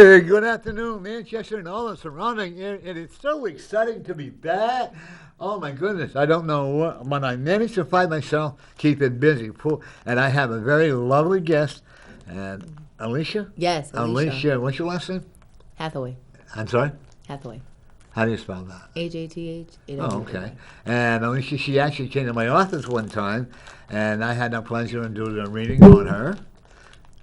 Hey, good afternoon, Manchester and all the surrounding area. It is so exciting to be back. Oh my goodness, I don't know what, but I managed to find myself keeping busy. And I have a very lovely guest, and Alicia? Yes, Alicia. Alicia, what's your last name? Hathaway. I'm sorry? Hathaway. How do you spell that? H-A-T-H. Oh, okay. And Alicia, she actually came to my office one time, and I had the pleasure of doing a reading on her.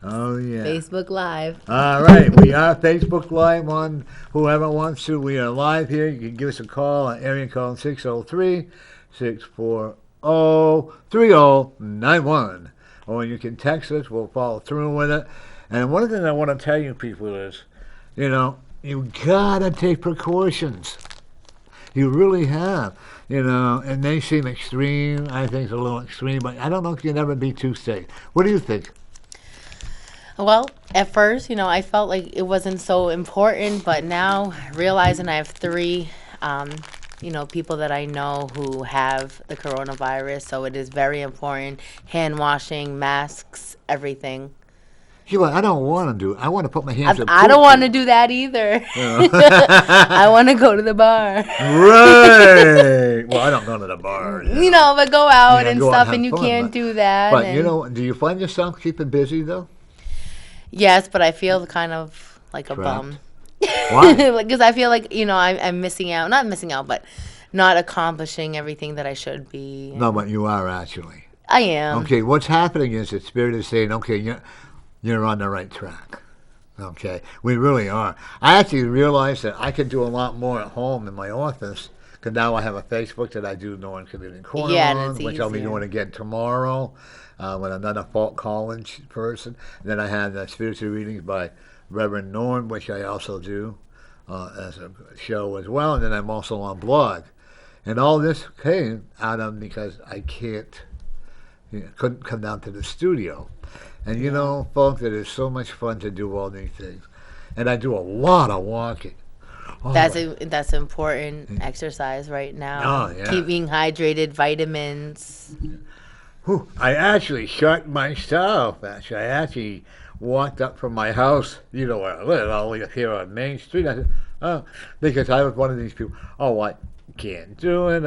Oh, yeah. Facebook Live. All right. We are Facebook Live on whoever wants to. We are live here. You can give us a call on area code 603-640-3091. Or you can text us. We'll follow through with it. And one thing I want to tell you people is, you got to take precautions. You really have. And they seem extreme. I think it's a little extreme, but I don't know if you can ever be too safe. What do you think? Well, at first, I felt like it wasn't so important, but now realizing I have three, people that I know who have the coronavirus, so it is very important. Hand washing, masks, everything. I don't want to do it. I want to put my hands up. I don't want to do that either. I want to go to the bar. Right. Well, I don't go to the bar. But go out and stuff, and you can't do that. But, do you find yourself keeping busy, though? Yes, but I feel kind of like a bum. Why? Because I feel like, I'm missing out. Not missing out, but not accomplishing everything that I should be. No, but you are actually. I am. Okay, what's happening is the Spirit is saying, okay, you're on the right track. Okay, we really are. I actually realized that I could do a lot more at home in my office because now I have a Facebook that I do No One Can Live in Corner on, which I'll be doing again tomorrow. With another Fault College person. And then I have the spiritual readings by Reverend Norm, which I also do as a show as well. And then I'm also on blog. And all this came out of because I couldn't come down to the studio. And folks, it is so much fun to do all these things. And I do a lot of walking. Oh, that's important exercise right now. Oh, yeah. Keeping hydrated, vitamins. I actually shot myself. I actually walked up from my house, where I live, all the way up here on Main Street. I said, because I was one of these people, I can't do it,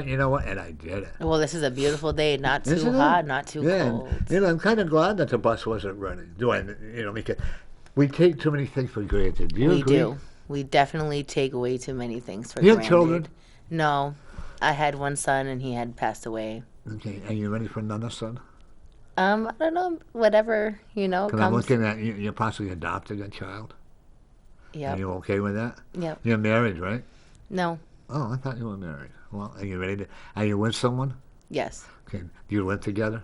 you know what, and I did it. Well, this is a beautiful day, not too hot, not too cold. I'm kind of glad that the bus wasn't running, because we take too many things for granted. Do you agree? We do. We definitely take way too many things for granted. You have children? No. I had one son, and he had passed away. Okay, are you ready for another son? I don't know, whatever, Because I'm looking at you're possibly adopting a child. Yeah. Are you okay with that? Yep. You're married, right? No. Oh, I thought you were married. Well, are you ready are you with someone? Yes. Okay, do you live together?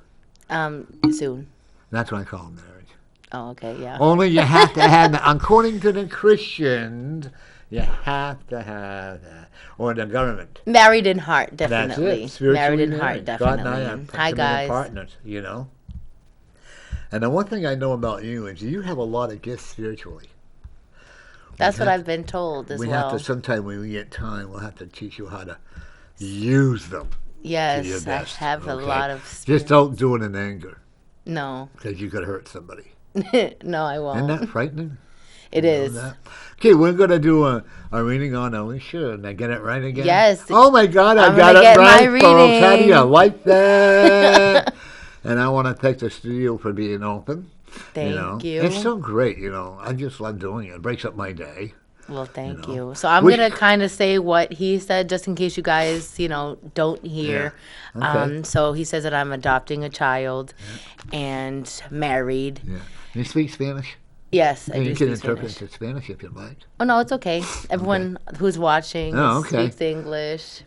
Soon. That's what I call marriage. Oh, okay, yeah. Only you have to have that. According to the Christians, you have to have that. Or the government. Married in heart, definitely. That's it. Married in heart, definitely. God and I are Hi, guys. partners, And the one thing I know about you is you have a lot of gifts spiritually. That's what I've been told as well. We have to, sometime when we get time, we'll have to teach you how to use them. Yes, to your best, I have a lot of Just don't do it in anger. No. Because you could hurt somebody. No, I won't. Isn't that frightening? It is. Okay, we're going to do a reading on Alicia, and I get it right again? Yes. Oh, my God, I got it right, folks. How do you like that? And I want to thank the studio for being open. Thank you. It's so great, I just love doing it. It breaks up my day. Well, thank you. So I'm going to kind of say what he said, just in case you guys, don't hear. Yeah. Okay. So he says that I'm adopting a child and married. Yeah. You speak Spanish? Yes, I do you speak can interpret Spanish. to Spanish if you'd like. Oh, no, it's okay. Everyone who's watching speaks English.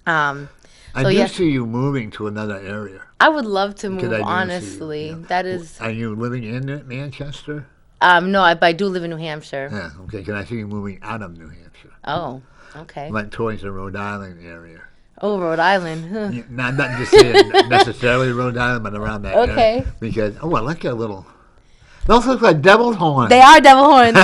I do see you moving to another area. I would love to move, honestly. That is... Are you living in Manchester? No, I do live in New Hampshire. Yeah, okay. Can I see you moving out of New Hampshire? Oh, okay. Like towards the Rhode Island area. Oh, Rhode Island. Huh. Yeah, not just saying necessarily Rhode Island, but around that area. Okay. Because, I like your little... Those look like devil horns. They are devil horns.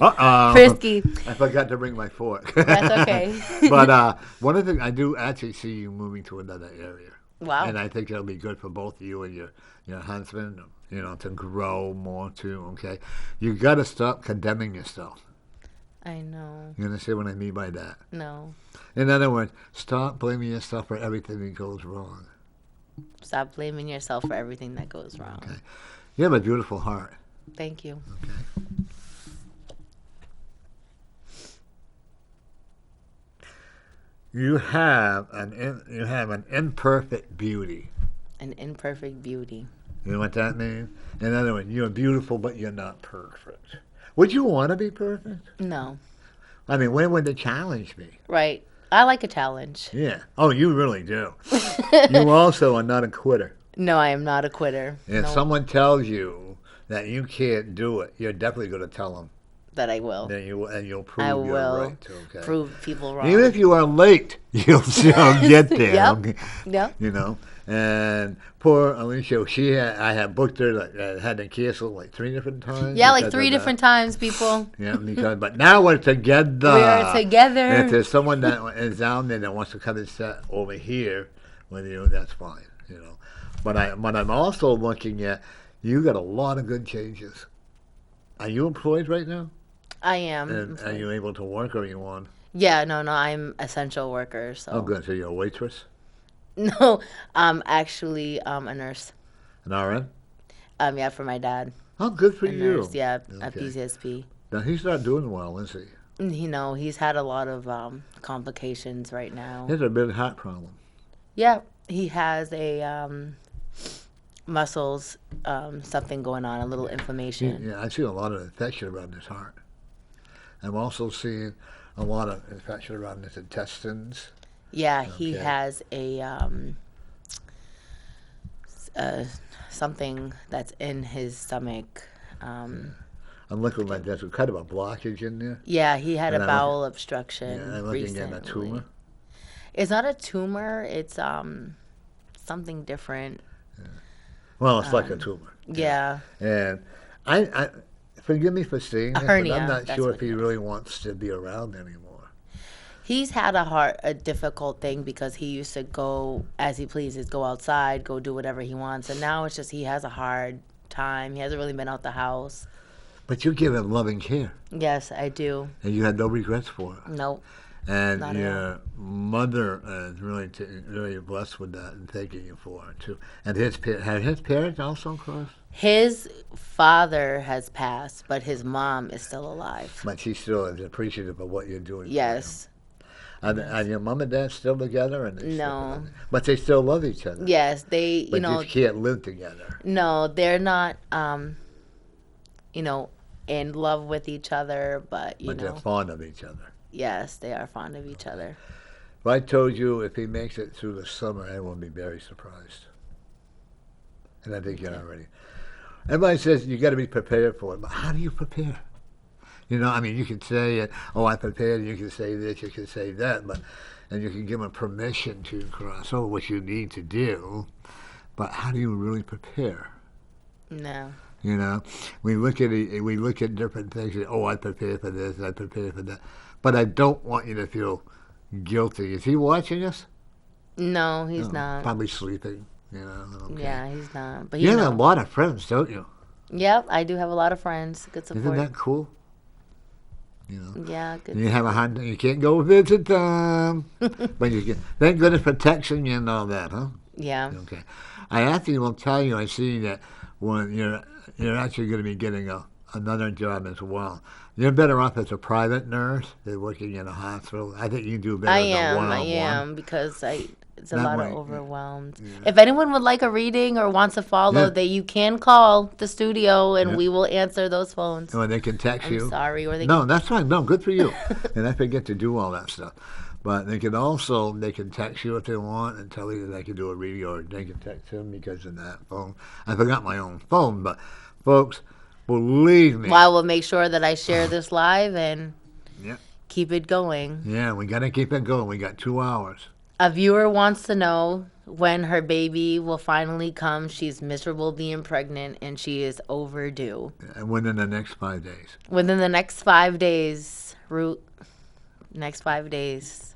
Uh-oh. Frisky. I forgot to bring my fork. That's okay. But one of the things, I do actually see you moving to another area. Wow. And I think that'll be good for both you and your husband. to grow more too, okay? You got to stop condemning yourself. I know. You understand what I mean by that? No. In other words, stop blaming yourself for everything that goes wrong. Stop blaming yourself for everything that goes wrong. Okay. You have a beautiful heart. Thank you. Okay. You have an imperfect beauty. An imperfect beauty. You know what that means? In other words, you're beautiful, but you're not perfect. Would you want to be perfect? No. I mean, when would the challenge be? Right. I like a challenge. Yeah. Oh, you really do. You also are not a quitter. No, I am not a quitter. If No, someone tells you that you can't do it, you're definitely going to tell them. that I will. Then you'll prove I you're will right. Okay. prove people wrong. Even if you are late, you'll still get there. Yep. Okay? Yep. And poor Alicia, I had booked her, had to cancel like 3 different times. Yeah, like because 3 of different that. times, people. Yeah, but now we're together. We are together. If there's someone that is down there that wants to come and sit over here with you, that's fine. But I'm also looking at, you got a lot of good changes. Are you employed right now? I am. And are you able to work, or are you on? Yeah, no, I'm essential worker. So. Oh, good. So you're a waitress? No, I'm actually a nurse. An RN? Yeah, for my dad. Oh, good for A you. nurse, yeah, at Okay. PCSP. Now, he's not doing well, is he? He's had a lot of complications right now. He has a big heart problem. Yeah, he has a muscles, something going on, a little inflammation. Yeah, I see a lot of infection around his heart. I'm also seeing a lot of infection around his intestines. Yeah, he Okay. has something that's in his stomach. I'm looking like there's kind of a blockage in there. Yeah, he had And a I'm bowel looking- obstruction Yeah, I'm looking recently. at a tumor. It's not a tumor. It's something different. Well, it's like a tumor. Yeah. And I forgive me for saying this, hernia, but I'm not that's sure what if he it is. really wants to be around anymore. He's had a difficult thing because he used to go as he pleases, go outside, go do whatever he wants, and now it's just he has a hard time. He hasn't really been out the house. But you give him loving care, Yes, I do. and you had no regrets for it. Nope. And Not at your mother is really blessed with that and thanking you for it too. And have his parents also crossed? His father has passed, but his mom is still alive. But she still is appreciative of what you're doing. for Yes. him. Are your mom and dad still together? And No. But they still love each other. Yes, they, But just can't live together. no, they're not, in love with each other, but, But they're fond of each other. yes, they are fond of each other. If I told you if he makes it through the summer, I will be very surprised. And I think you're already. Everybody says you got to be prepared for it, but how do you prepare? You can say, "Oh, I prepared." You can say this, you can say that, and you can give them permission to cross over what you need to do. But how do you really prepare? No. We look at different things. And, oh, I prepared for this, I prepared for that. But I don't want you to feel guilty. Is he watching us? No, he's No, not. Probably sleeping. Okay. Yeah, he's not. But You have a lot of friends, don't you? Yep, I do have a lot of friends. Good Isn't support. that cool? Yeah, good. You have a hand. You can't go visit them, but you can. Thank goodness protection and all that, huh? Yeah. Okay. I actually will tell you. I see that when you're actually going to be getting another job as well. You're better off as a private nurse than working in a hospital. I think you do better. I than am. one-on-one. I am because it's a That lot way, of yeah. overwhelmed. Yeah. If anyone would like a reading or wants to follow, Yeah. that you can call the studio and Yeah. we will answer those phones. Or they can text I'm you. sorry, or they No, that's fine. No, good for you. And I forget to do all that stuff. But they can text you if they want and tell you that they can do a reading, or they can text him because of that phone. I forgot my own phone, but folks, believe me. Well, I will make sure that I share this live and Yeah. keep it going. Yeah, we got to keep it going. We got 2 hours. A viewer wants to know when her baby will finally come. She's miserable being pregnant and she is overdue. And within the next 5 days. Within the next 5 days, Root. Next 5 days.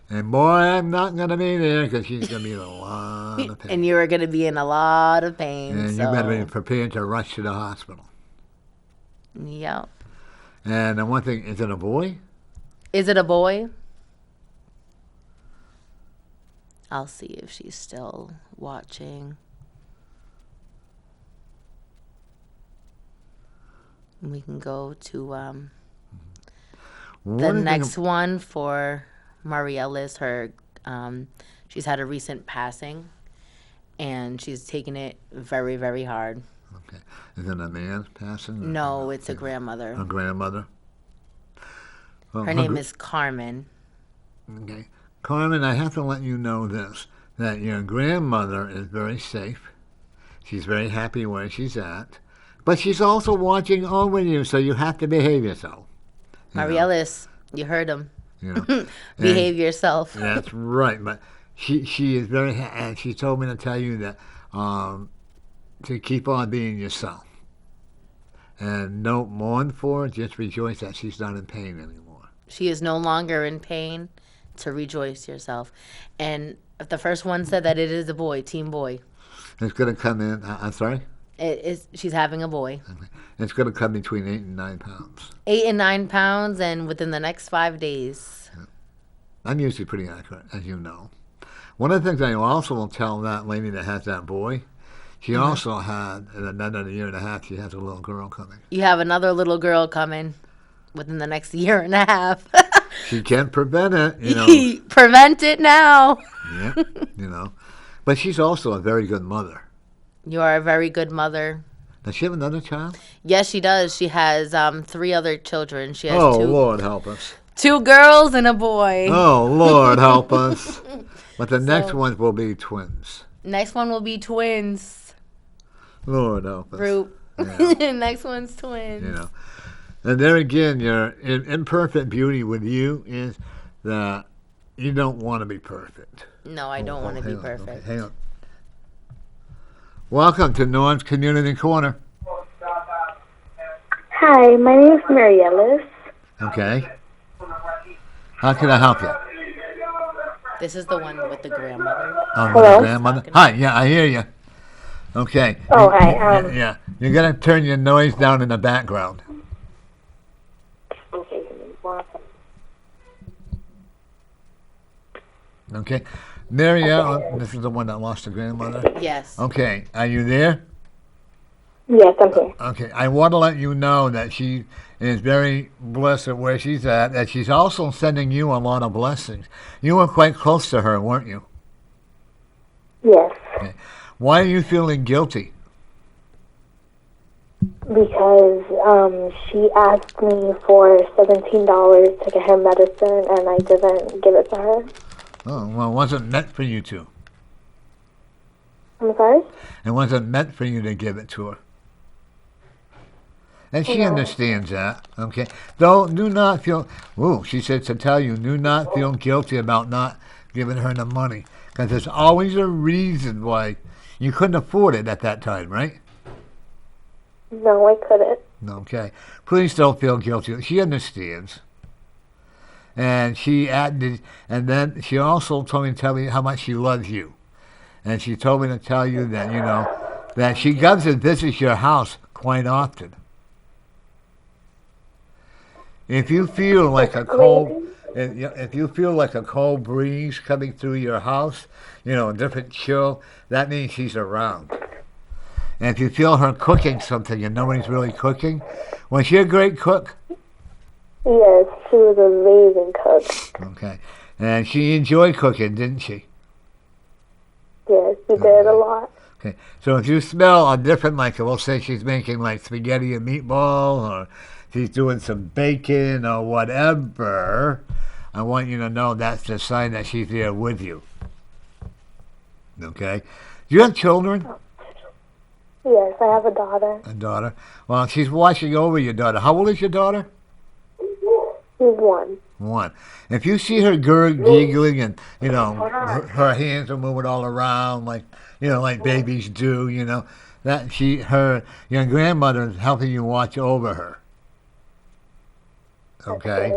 And boy, I'm not going to be there because she's going to be in a lot of pain. And you were going to be in a lot of pain. And so. you better be prepared to rush to the hospital. Yep. And the one thing, is it a boy? Is it a boy? I'll see if she's still watching. We can go to the next one for Marielis. She's had a recent passing, and she's taken it very, very hard. Okay. Is it a man passing? No, it's a grandmother. A grandmother? Well, her name is Carmen. Okay. Carmen, I have to let you know this, that your grandmother is very safe. She's very happy where she's at. But she's also watching over you, so you have to behave yourself. Marielis, you heard him. You know? Behave yourself. That's right. But she is very and she told me to tell you that to keep on being yourself. And don't mourn for her, just rejoice that she's not in pain anymore. She is no longer in pain. To rejoice yourself. And the first one said that it is a boy, teen boy. It's going to come in, I'm sorry? She's having a boy. Okay. It's going to come between 8 and 9 pounds. 8 and 9 pounds, and within the next 5 days. Yeah. I'm usually pretty accurate, as you know. One of the things I also will tell that lady that has that boy, she also had, in another year and a half, she has a little girl coming. You have another little girl coming within the next year and a half. She can't prevent it, you know. Prevent it now. Yeah, you know. But she's also a very good mother. You are a very good mother. Does she have another child? Yes, she does. She has 3 other children. She has Lord help us. 2 girls and a boy. Oh, Lord help us. But the next ones will be twins. Next one will be twins. Lord help us. Group. Yeah. Next one's twins. You know. And there again, your imperfect beauty with you is that you don't want to be perfect. No, I don't want to be perfect. Okay, hang on. Welcome to Norm's Community Corner. Hi, my name is Marielis. Okay. How can I help you? This is the one with the grandmother. Oh, Hello? the grandmother? Hi, yeah, I hear you. Okay. Oh, hi. Yeah, you're going to turn your noise down in the background. Okay. Marielle, this is the one that lost her grandmother? Yes. Okay, are you there? Yes, I'm here. Okay, I want to let you know that she is very blessed at where she's at, that she's also sending you a lot of blessings. You were quite close to her, weren't you? Yes, Okay. Why are you feeling guilty? because she asked me for $17 to get her medicine, and I didn't give it to her. Oh, well, it wasn't meant for you to. I'm sorry? It wasn't meant for you to give it to her. And she understands that, okay? Though, do not feel, she said to tell you, do not feel guilty about not giving her the money. Because there's always a reason why you couldn't afford it at that time, right? No, I couldn't. Okay. Please don't feel guilty. She understands. And she added, and then she also told me to tell me how much she loves you. And she told me to tell you that, you know, that she comes and visits your house quite often. If you feel like a cold, if you feel like a cold breeze coming through your house, you know, a different chill, that means she's around. And if you feel her cooking something and nobody's really cooking, was she a great cook? Yes, she was an amazing cook. Okay. And she enjoyed cooking, didn't she? Yes, she did a lot. Okay. So if you smell a different, like, we'll say she's making like spaghetti and meatball, or she's doing some bacon or whatever, I want you to know that's the sign that she's there with you. Okay? Do you have children? Yes, I have a daughter. A daughter. Well, she's watching over your daughter. How old is your daughter? She's 1. 1. If you see her giggling and, you know, her hands are moving all around like, you know, like babies do, you know, that your grandmother is helping you watch over her. Okay?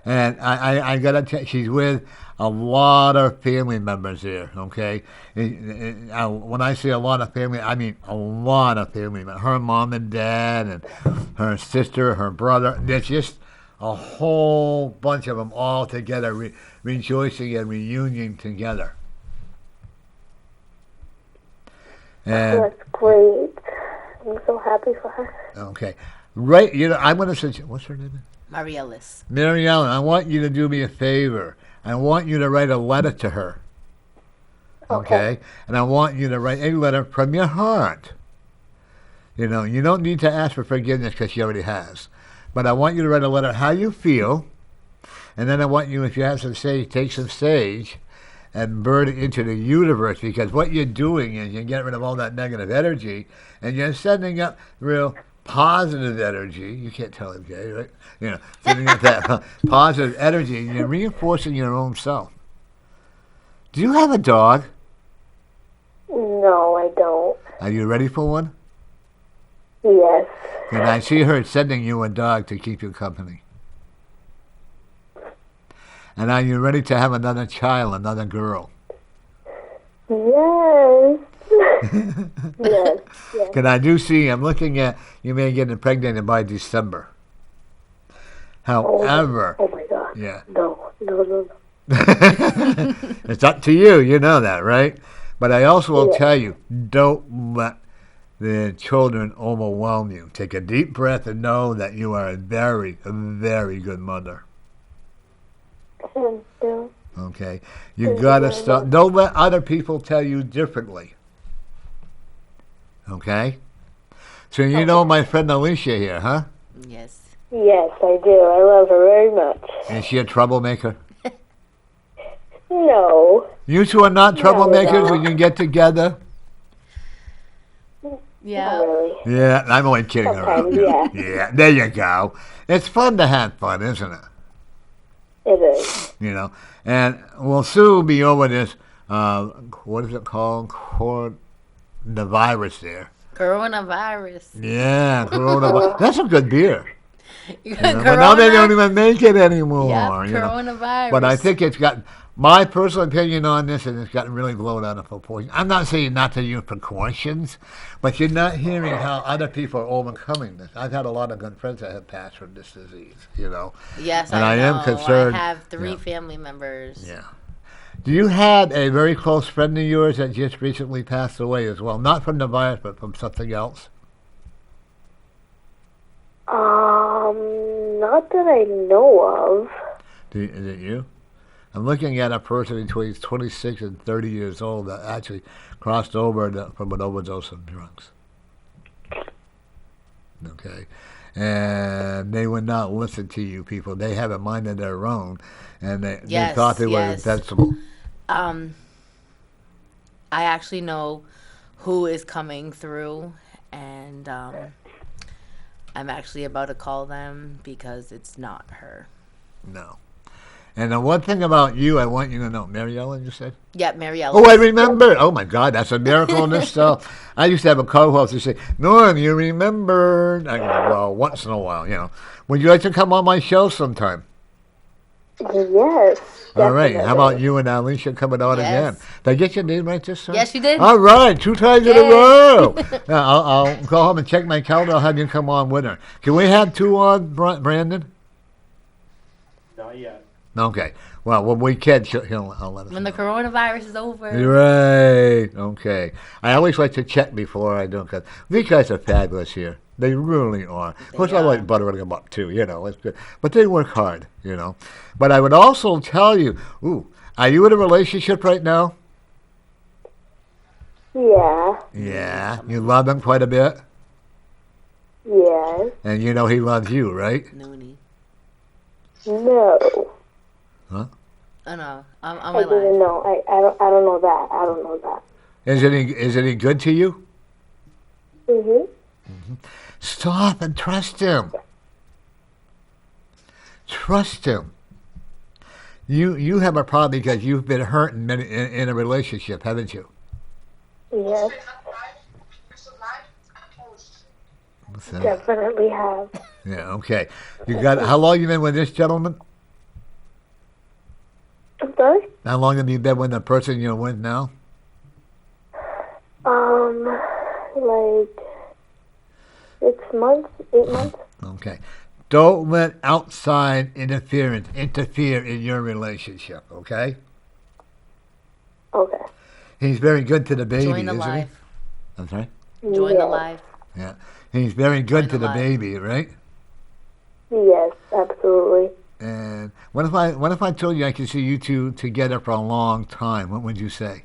And I got to tell you, she's with a lot of family members here, okay? When I say a lot of family, I mean a lot of family members. Her mom and dad and her sister, her brother. There's just a whole bunch of them all together rejoicing and reunion together. And, That's great. I'm so happy for her. okay. Right, I'm going to suggest, what's her name? Maria Liz. Mary Ellen, I want you to do me a favor. I want you to write a letter to her. Okay? And I want you to write a letter from your heart. You don't need to ask for forgiveness because she already has. But I want you to write a letter how you feel. And then I want you, if you have some sage, take some sage and burn it into the universe, because what you're doing is you're getting rid of all that negative energy and you're sending up real positive energy. You can't tell him gay, right? Sending up that positive energy, and you're reinforcing your own self. Do you have a dog? No, I don't. Are you ready for one? Yes. And I see her sending you a dog to keep you company. And are you ready to have another child, another girl? Yes. Yes. Because I do see, I'm looking at, you may get impregnated by December. However, oh my God. Yeah. No. It's up to you, you know that, right? But I also will tell you, don't let the children overwhelm you. Take a deep breath and know that you are a very, very good mother. Thank you. Okay? You got to stop. Don't let other people tell you differently. Okay? So you know my friend Alicia here, huh? Yes. Yes, I do. I love her very much. Is she a troublemaker? No. You two are not troublemakers all. when you get together? Yeah. Not really. Yeah, I'm only kidding around. Sometimes, yeah. Yeah, there you go. It's fun to have fun, isn't it? It is. And we'll soon be over this, what is it called? The virus there. Coronavirus. Yeah, coronavirus. That's a good beer. Corona, But now they don't even make it anymore. Yep, coronavirus. But I think it's got, my personal opinion on this, and it's gotten really blown out of proportion. I'm not saying not to use precautions, but you're not hearing how other people are overcoming this. I've had a lot of good friends that have passed from this disease, Yes, and I know. am concerned. I have 3 family members. Yeah. Do you have a very close friend of yours that just recently passed away as well? Not from the virus, but from something else? Not that I know of. Is it you? I'm looking at a person between 26 and 30 years old that actually crossed over from an overdose of drugs. Okay? And they would not listen to you people. They have a mind of their own, and they thought they were invincible. I actually know who is coming through, and I'm actually about to call them because it's not her. No. And the one thing about you, I want you to know, Mary Ellen, you said? Yep, Mary Ellen. Oh, I remember. Oh, my God, that's a miracle in itself. I used to have a co-host who say, Norm, you remembered. I go, well, once in a while, Would you like to come on my show sometime? Yes. All right. Definitely. How about you and Alicia coming on Yes. again? Did I get your name right this time? Yes, you did. All right. 2 times in a Yay. row. Now, I'll go home and check my calendar. I'll have you come on with her. Can we have 2 on, Brandon? Not yet. Okay. Well, when we can, I'll let us When know. the coronavirus is over. Right. Okay. I always like to check before I do, because these guys are fabulous here. They really are. Of course, I like buttering them up too. It's good. But they work hard. But I would also tell you, are you in a relationship right now? Yeah. Yeah. You love him quite a bit, Yes. and he loves you, right? Noonie. No. Huh? Oh no, I'm I alive. didn't know. I don't know that. I don't know that. Is he good to you? Mhm. Stop and trust him. Trust him. You have a problem because you've been hurt in a relationship, haven't you? Yes. What's that? Definitely have. Yeah. Okay. How long you been with this gentleman? sorry? How long have you been with the person you're with now? Like 8 months. Okay. Don't let outside interference interfere in your relationship, okay? Okay. He's very good to the baby, Join the isn't live. he? I'm sorry? Join Yes. the live. Yeah. He's very good Join to the the live. baby, right? Yes, absolutely. And what if I told you I could see you two together for a long time? What would you say?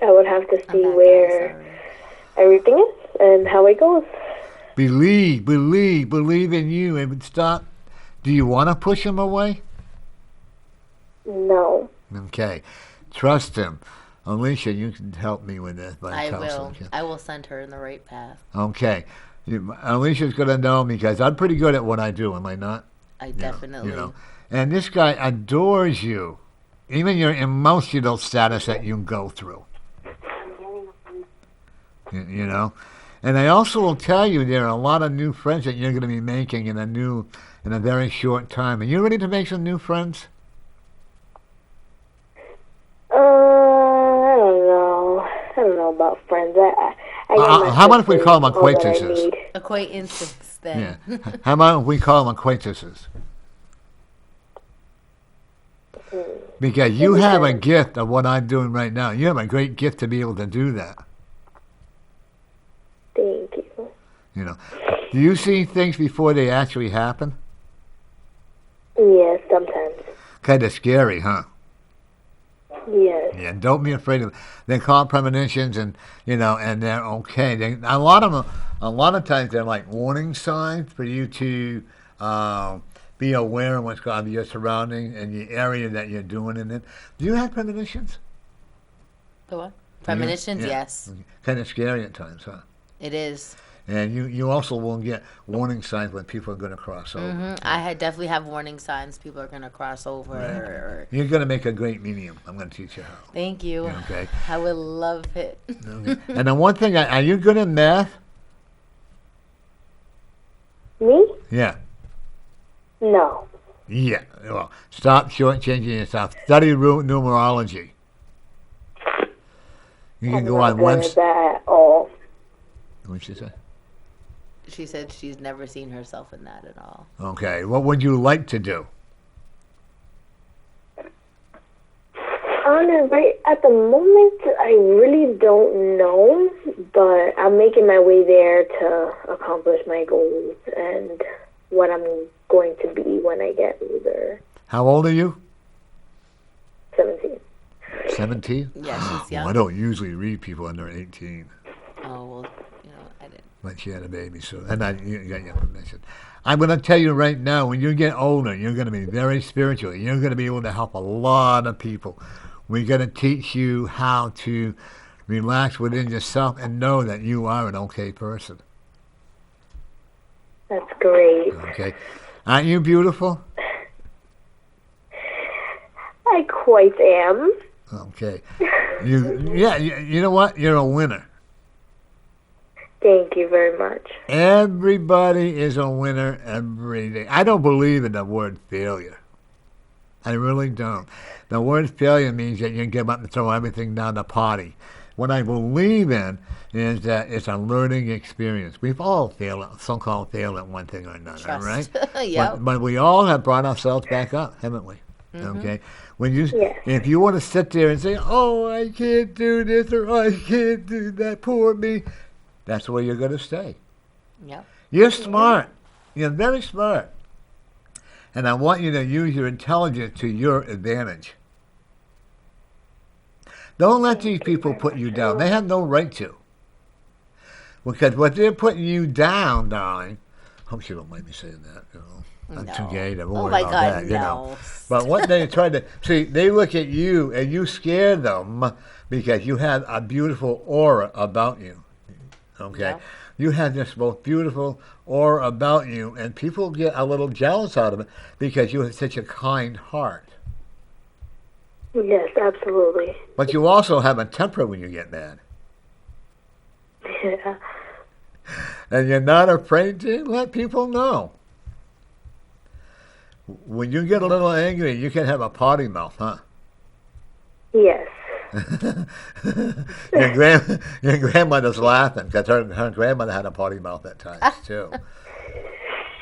I would have to I'm see back, where guys. Sorry. everything is and how it goes. Believe in you and stop. Do you want to push him away? No. Okay. Trust him. Alicia, you can help me with this by I will. counseling. I will send her in the right path. Okay. Alicia's going to know me because I'm pretty good at what I do, am I not? I definitely. And this guy adores you. Even your emotional status that you go through. You know? And I also will tell you there are a lot of new friends that you're going to be making in a very short time. Are you ready to make some new friends? I don't know. I don't know about friends. I got my how about if we sisters, call them all that I acquaintances? need. Acquaintances then. Yeah. How about if we call them acquaintances? Because you have a gift of what I'm doing right now. You have a great gift to be able to do that. Thank you. You know. Do you see things before they actually happen? Yes, sometimes. Kind of scary, huh? Yes. Yeah, don't be afraid of. They call it premonitions, and and they're okay. A lot of times they're like warning signs for you to be aware of what's going on in your surroundings and the area that you're doing in it. Do you have premonitions? The what? Premonitions, Yeah. yes. Kind of scary at times, huh? It is. And you also will get warning signs when people are going to cross over. I definitely have warning signs. People are going to cross over. Right. You're going to make a great medium. I'm going to teach you how. Thank you. Okay. I would love it. Okay. And then one thing, are you good at math? Me? Yeah. No. Yeah. Well, stop shortchanging yourself. Study numerology. You can I'm go not on good one. at that at all. What'd she say? She said she's never seen herself in that at all. Okay. What would you like to do? Right at the moment, I really don't know, but I'm making my way there to accomplish my goals and what I'm going to be when I get older. How old are you? 17. 17? Yeah, she's Well, I young. don't usually read people under 18. Oh, well, I didn't. But she had a baby, so you got your permission. I'm going to tell you right now, when you get older, you're going to be very spiritual. You're going to be able to help a lot of people. We're going to teach you how to relax within yourself and know that you are an okay person. That's great. Okay. Aren't you beautiful? I quite am. Okay. You know what? You're a winner. Thank you very much. Everybody is a winner every day. I don't believe in the word failure. I really don't. The word failure means that you give up and throw everything down the potty. What I believe in is that it's a learning experience. We've all so-called failed at one thing or another, Trust. right? Yep. But we all have brought ourselves back up, haven't we? Okay. If you want to sit there and say, "Oh, I can't do this" or "I can't do that," poor me, that's where you're going to stay. Yep. You're smart. You're very smart. And I want you to use your intelligence to your advantage. Don't let these people put you down. They have no right to. Because what they're putting you down, darling, hope you don't mind me saying that, I'm too gay to worry my about God, that, no. But what they try to see, they look at you and you scare them because you have a beautiful aura about you. Okay? Yeah. You have this most beautiful aura about you, and people get a little jealous out of it because you have such a kind heart. Yes, absolutely. But you also have a temper when you get mad. Yeah. And you're not afraid to let people know. When you get a little angry, you can have a potty mouth, huh? Yes. Your grandmother's laughing because her grandmother had a potty mouth at times too.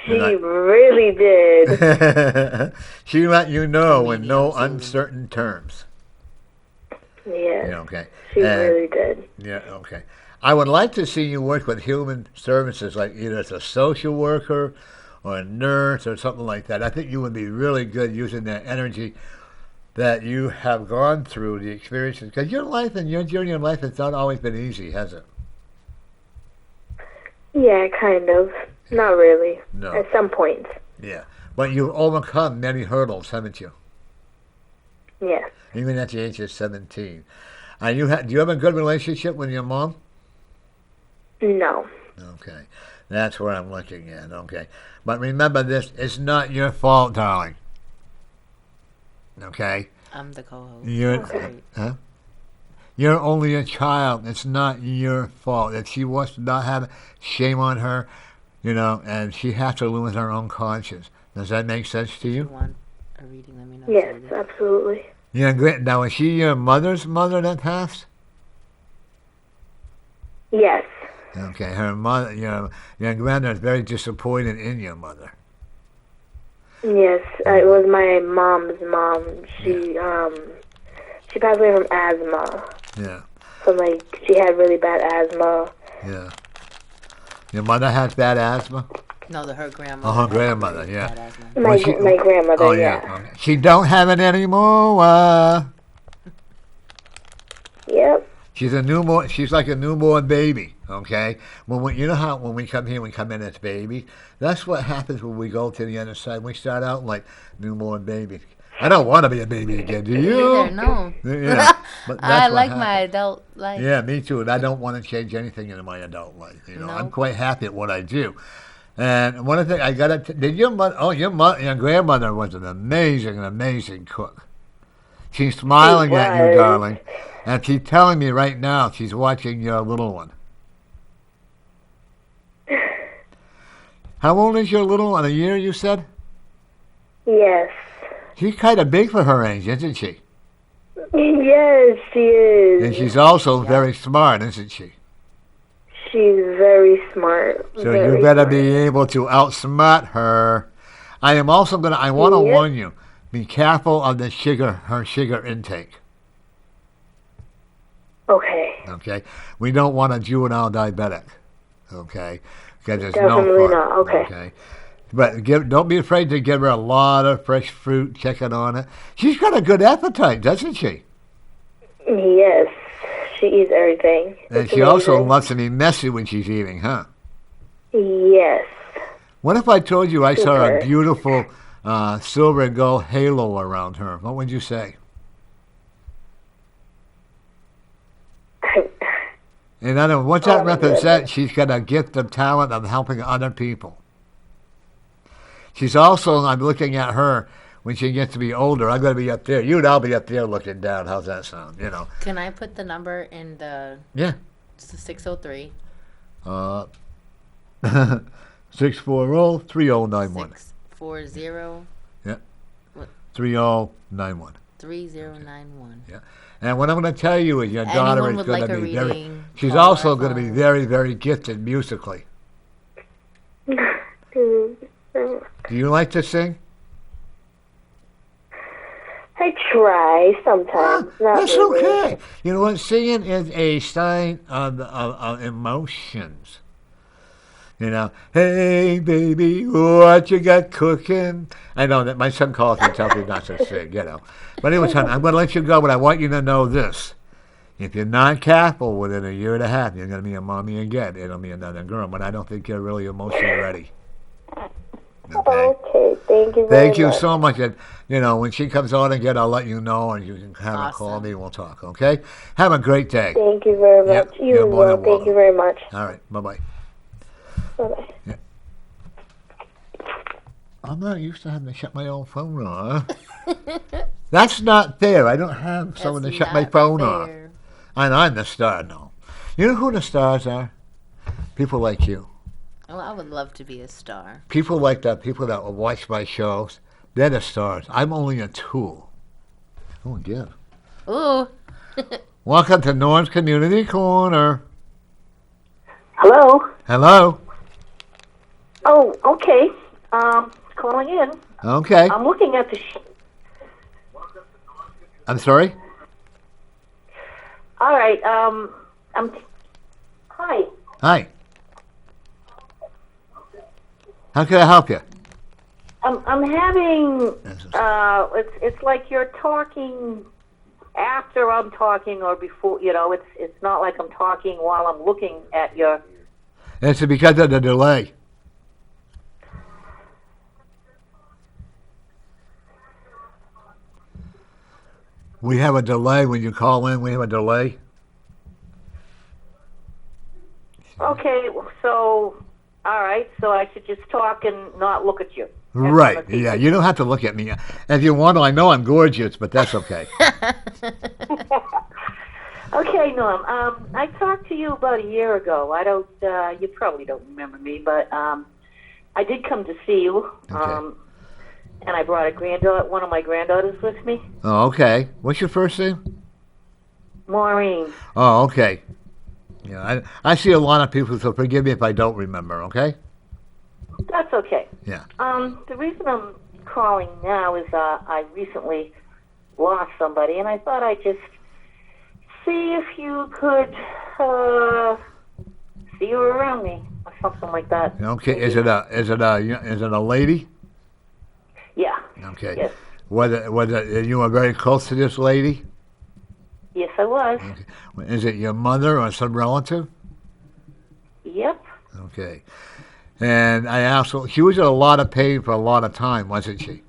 She really did. She let you know in no Comedian, too. uncertain terms. Yes. Yeah, okay. She really did. Yeah, okay. I would like to see you work with human services, like either as a social worker or a nurse or something like that. I think you would be really good using that energy that you have gone through, the experiences. Because your life and your journey in life has not always been easy, has it? Yeah, kind of. Not really. No. At some points. Yeah. But you've overcome many hurdles, haven't you? Yes. Even at the age of 17. Do you have a good relationship with your mom? No. Okay. That's where I'm looking at. Okay. But remember this, it's not your fault, darling. Okay? I'm the co-host. Okay. Huh? You're only a child. It's not your fault. If she wants to not have it, shame on her, and she has to live with her own conscience. Does that make sense to If you you? want a reading, let me know. Yes, Julie. absolutely. Yeah, great. Now, is she your mother's mother that passed? Yes. Okay, her mother, your granddaughter is very disappointed in your mother. Yes, it was my mom's mom. She passed away from asthma. Yeah, She had really bad asthma. yeah. Your mother has bad asthma? No, her grandmother. Oh, her had grandmother, really yeah. bad asthma. My my grandmother. Oh, yeah. Okay. She don't have it anymore. Yep. She's a newborn. She's like a newborn baby. Okay. When we come here, we come in as babies. That's what happens when we go to the other side. We start out like newborn babies. I don't want to be a baby again. Do you? Either, no. Yeah. But that's I what like happens. my adult life. Yeah, me too. And I don't want to change anything in my adult life. No. I'm quite happy at what I do. And one of the things I got to did your mother? Oh, your grandmother was an amazing cook. She's smiling She at you, was. darling, and she's telling me right now she's watching your little one. How old is your little one? A year, you said? Yes. She's kind of big for her age, isn't she? Yes, she is. And she's also very smart, isn't she? She's very smart. So very you better smart. be able to outsmart her. I want to Yep. warn you, be careful of her sugar intake. Okay. Okay? We don't want a juvenile diabetic. Okay? Because there's Definitely no fun. not. Okay. But don't be afraid to give her a lot of fresh fruit, checking on it. She's got a good appetite, doesn't she? Yes. She eats everything. And It's she also amazing. loves to be messy when she's eating, huh? Yes. What if I told you I saw a Super. beautiful silver and gold halo around her? What would you say? In other words, what's that Oh, my represent? She's got a gift of talent of helping other people. She's also, I'm looking at her, when she gets to be older, I'm going to be up there. You and I'll be up there looking down. How's that sound? Can I put the number in the Yeah. 603 640-3091. 640 3091. 3091? And what I'm going to tell you is your daughter Anyone is would going like to a be very, reading? she's Call also our going to be phone. very, very gifted musically. Do you like to sing? I try sometimes. Not That's really. okay. You know what? Singing is a sign of emotions. Hey baby, what you got cooking? I know that my son calls me and tells me not to sing, But anyway, son, I'm going to let you go, but I want you to know this. If you're not careful, within a year and a half, you're going to be a mommy again. It'll be another girl, but I don't think you're really emotionally ready. Okay? Okay. Thank you very Thank you much. so much. And, when she comes on again, I'll let you know, and you can kind of call Awesome. me and we'll talk, okay? Have a great day. Thank you very Yep, much. you're You as more well. than Thank welcome. you very much. All right, bye-bye. Bye-bye. I'm not used to having to shut my own phone off. That's not fair. I don't have someone to That's shut my not phone off. fair. And I'm the star, no. You know who the stars are? People like you. Oh, I would love to be a star. People like that. People that will watch my shows. They're the stars. I'm only a tool. Oh, yeah. Ooh. Welcome to Norm's Community Corner. Hello. Hello. Oh, okay. Calling in. Okay. I'm looking at the. I'm sorry? All right. Hi. Hi. How can I help you? I'm having. It's like you're talking after I'm talking or before. It's not like I'm talking while I'm looking at your. It's because of the delay. We have a delay when you call in. We have a delay. Okay. So, all right. So I should just talk and not look at you. Right. Yeah. You don't have to look at me. If you want to, I know I'm gorgeous, but that's okay. Okay, Norm. I talked to you about a year ago. I don't. You probably don't remember me, but I did come to see you. Okay. And I brought one of my granddaughters with me. Oh, okay. What's your first name? Maureen. Oh, okay. Yeah, I see a lot of people, so forgive me if I don't remember, okay? That's okay. Yeah. The reason I'm calling now is I recently lost somebody, and I thought I'd just see if you could see you around me or something like that. Okay. Is it a lady? Yeah. Okay. Yes. Whether you were very close to this lady? Yes, I was. Okay. Is it your mother or some relative? Yep. Okay. And I asked, she was in a lot of pain for a lot of time, wasn't she?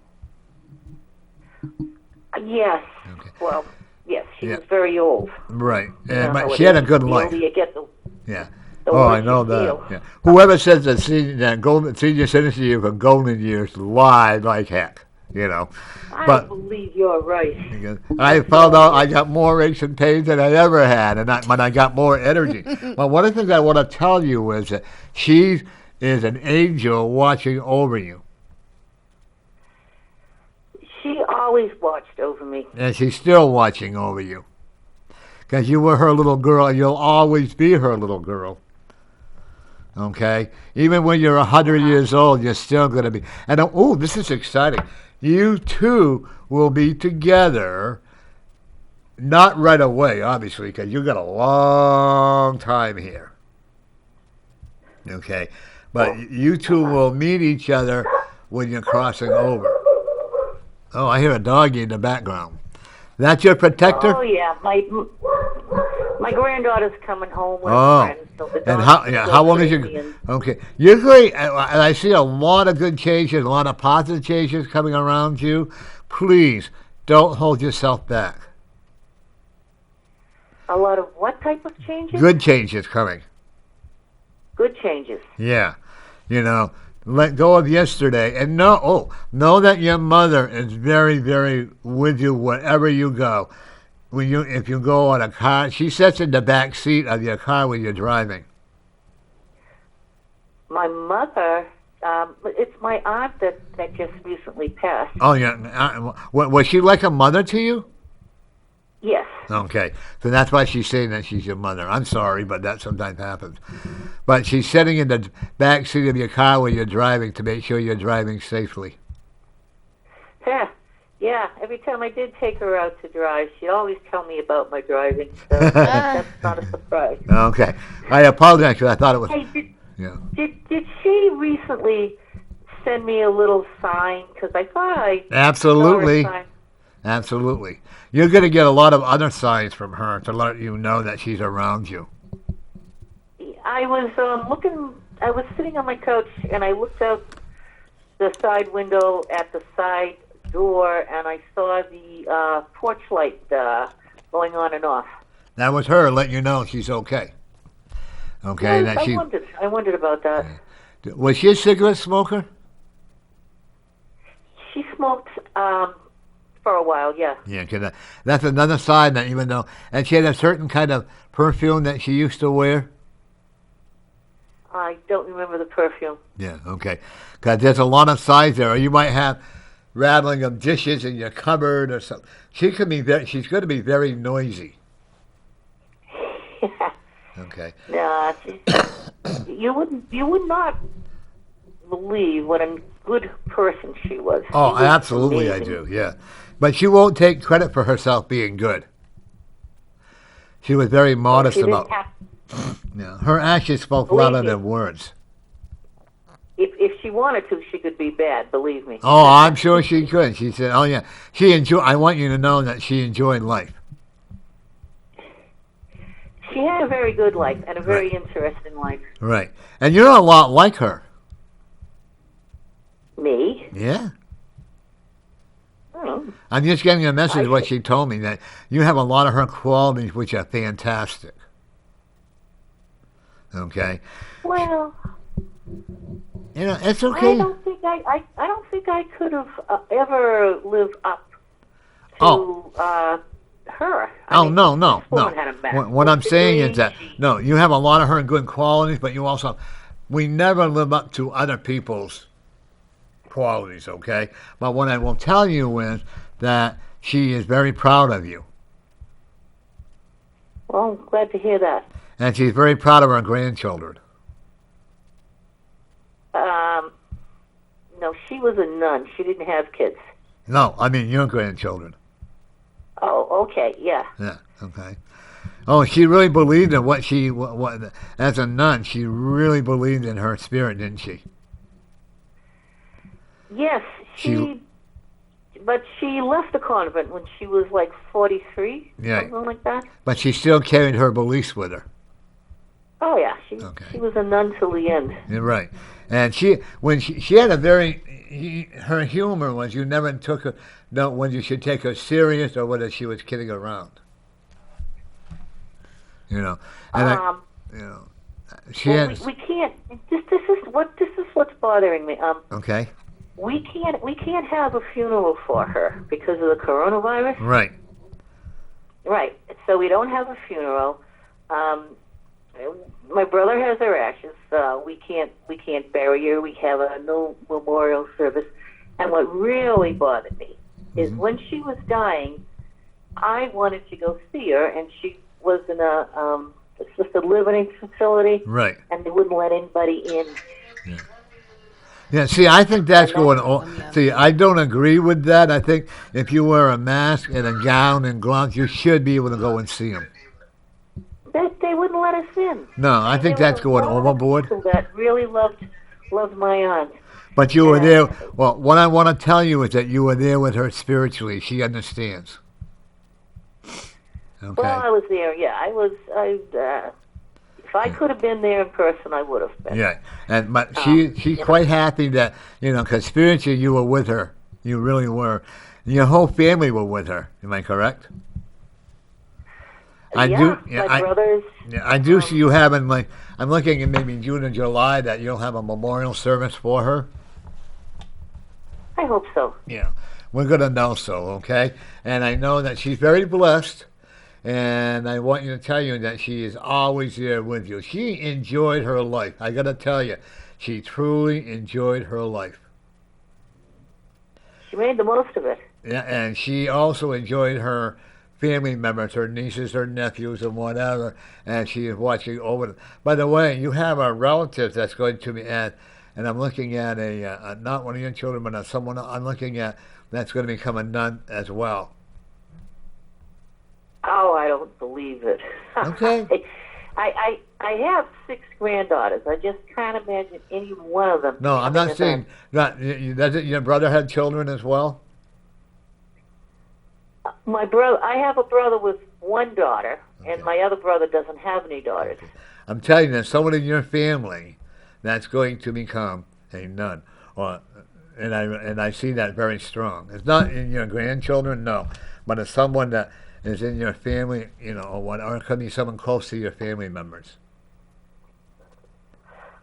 Yes. Okay. Well, yes, she Yeah. was very old. Right. You know But how she it had a is. good The life. older you get, the Yeah. the Oh, worse I know you that. feel. Yeah. Whoever says that senior citizen years for golden years lied like heck, you know. I But believe you're right. because I found out I got more aches and pains than I ever had, and I got more energy. But one of the things I want to tell you is that she is an angel watching over you, She always watched over me. and she's still watching over you. Because you were her little girl, and you'll always be her little girl. Okay? Even when you're 100 years old, you're still going to be. And oh, this is exciting. You two will be together, not right away, obviously, because you got a long time here. Okay? But you two will meet each other when you're crossing over. Oh, I hear a doggy in the background. That's your protector? Oh yeah, my granddaughter's coming home with Oh. friends. So the And dog is how long is crazy your... and- Okay. Usually, and I see a lot of good changes, a lot of positive changes coming around you. Please, don't hold yourself back. A lot of what type of changes? Good changes coming. Good changes. Yeah. You know, let go of yesterday. And know that your mother is very, very with you wherever you go. If you go on a car, she sits in the back seat of your car when you're driving. My mother, it's my aunt that just recently passed. Oh, yeah. Was she like a mother to you? Yes. Okay. So that's why she's saying that she's your mother. I'm sorry, but that sometimes happens. But she's sitting in the back seat of your car when you're driving to make sure you're driving safely. Yeah. Yeah. Every time I did take her out to drive, she'd always tell me about my driving. So that's not a surprise. Okay. I apologize because I thought it was... Hey, Yeah. did she recently send me a little sign? Because I thought I Absolutely. saw a sign. Absolutely. You're going to get a lot of other signs from her to let you know that she's around you. I was looking. I was sitting on my couch and I looked out the side window at the side door and I saw the porch light going on and off. That was her letting you know she's okay. Okay. Yes, I wondered about that. Was she a cigarette smoker? She smoked for a while, yeah. Yeah, 'cause that's another sign that even though... And she had a certain kind of perfume that she used to wear? I don't remember the perfume. Yeah, okay. Because there's a lot of signs there. Or you might have rattling of dishes in your cupboard or something. She's going to be very noisy. Okay. No, you would not believe what a good person she was. Oh, She was absolutely, I amazing. do. Yeah, but she won't take credit for herself being good. She was very modest She didn't about. have. Yeah, her actions spoke Believe louder me. than words. If she wanted to, she could be bad. Believe me. Oh, I'm sure she could. She said, "Oh yeah, she enjoy. I want you to know that she enjoyed life." She had a very good life and a very interesting life. Right, and you're a lot like her. Me? Yeah, Oh, I'm just getting a message I of what see. she told me that you have a lot of her qualities, which are fantastic. Okay, well, you know it's I okay. don't think I don't think I could have ever lived up to Oh. her. Oh, no. This woman had a What I'm master's saying degree. is that, no, you have a lot of her good qualities, but you also, we never live up to other people's qualities, okay? But what I will tell you is that she is very proud of you. Well, I'm glad to hear that. And she's very proud of her grandchildren. No, she was a nun. She didn't have kids. No, I mean your grandchildren. Oh, okay, yeah. Yeah, okay. Oh, she really believed in what as a nun, she really believed in her spirit, didn't she? Yes, but she left the convent when she was like 43, Yeah. something like that. But she still carried her beliefs with her. Oh yeah, Okay. she was a nun till the end. You're right. And she had a very, her humor was you never took her, no, when you should take her serious or whether she was kidding around. You know, and you know, she Well, had, we can't. This is what's bothering me. okay, We can't have a funeral for her because of the coronavirus. right, Right. So we don't have a funeral. My brother has her ashes. We can't bury her. We have no memorial service. And what really bothered me is when she was dying, I wanted to go see her, and she was in a assisted living facility, right. and they wouldn't let anybody in. Yeah, see, I think that's going on. Yeah. See, I don't agree with that. I think if you wear a mask and a gown and gloves, you should be able to go and see them. They wouldn't let us in. No, I think There that's was a going lot of overboard. people that really loved my aunt. But you were there. Well, what I want to tell you is that you were there with her spiritually. She understands. Okay. Well, I was there. Yeah, I was. If I could have been there in person, I would have been. Yeah, but she's quite happy that because spiritually you were with her. You really were. Your whole family were with her. Am I correct? My brothers. Yeah, I do see you having I'm looking at maybe June and July that you'll have a memorial service for her. I hope so. Yeah, we're gonna know so, okay? And I know that she's very blessed, and I want you to tell you that she is always there with you. She enjoyed her life. I gotta tell you, she truly enjoyed her life. She made the most of it. Yeah, and she also enjoyed her family members, her nieces, her nephews, and whatever, and she is watching over them. By the way, you have a relative that's going to be at, and I'm looking at not one of your children, but someone I'm looking at that's going to become a nun as well. Oh, I don't believe it. Okay. I have 6 granddaughters. I just can't imagine any one of them. No, I'm having not a saying that. Does it, your brother had children as well? My brother, I have a brother with 1 daughter, and my other brother doesn't have any daughters. I'm telling you, there's someone in your family that's going to become a nun, and I see that very strong. It's not in your grandchildren, no, but it's someone that is in your family, or it could be someone close to your family members.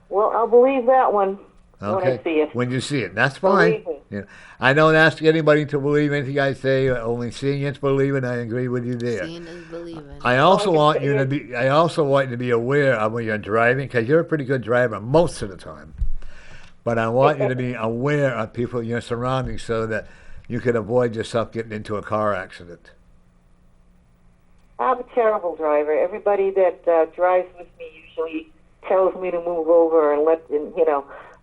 Well, I'll believe that one when Okay. I see it. When you see it, that's fine. Believe me. Yeah. I don't ask anybody to believe anything I say. Only seeing it's believing. I agree with you there. Seeing is believing. I also Oh, want you to yeah. be. I also want you to be aware of when you're driving, because you're a pretty good driver most of the time. But I want you to be aware of people in your surroundings, so that you could avoid yourself getting into a car accident? I'm a terrible driver. Everybody that drives with me usually tells me to move over and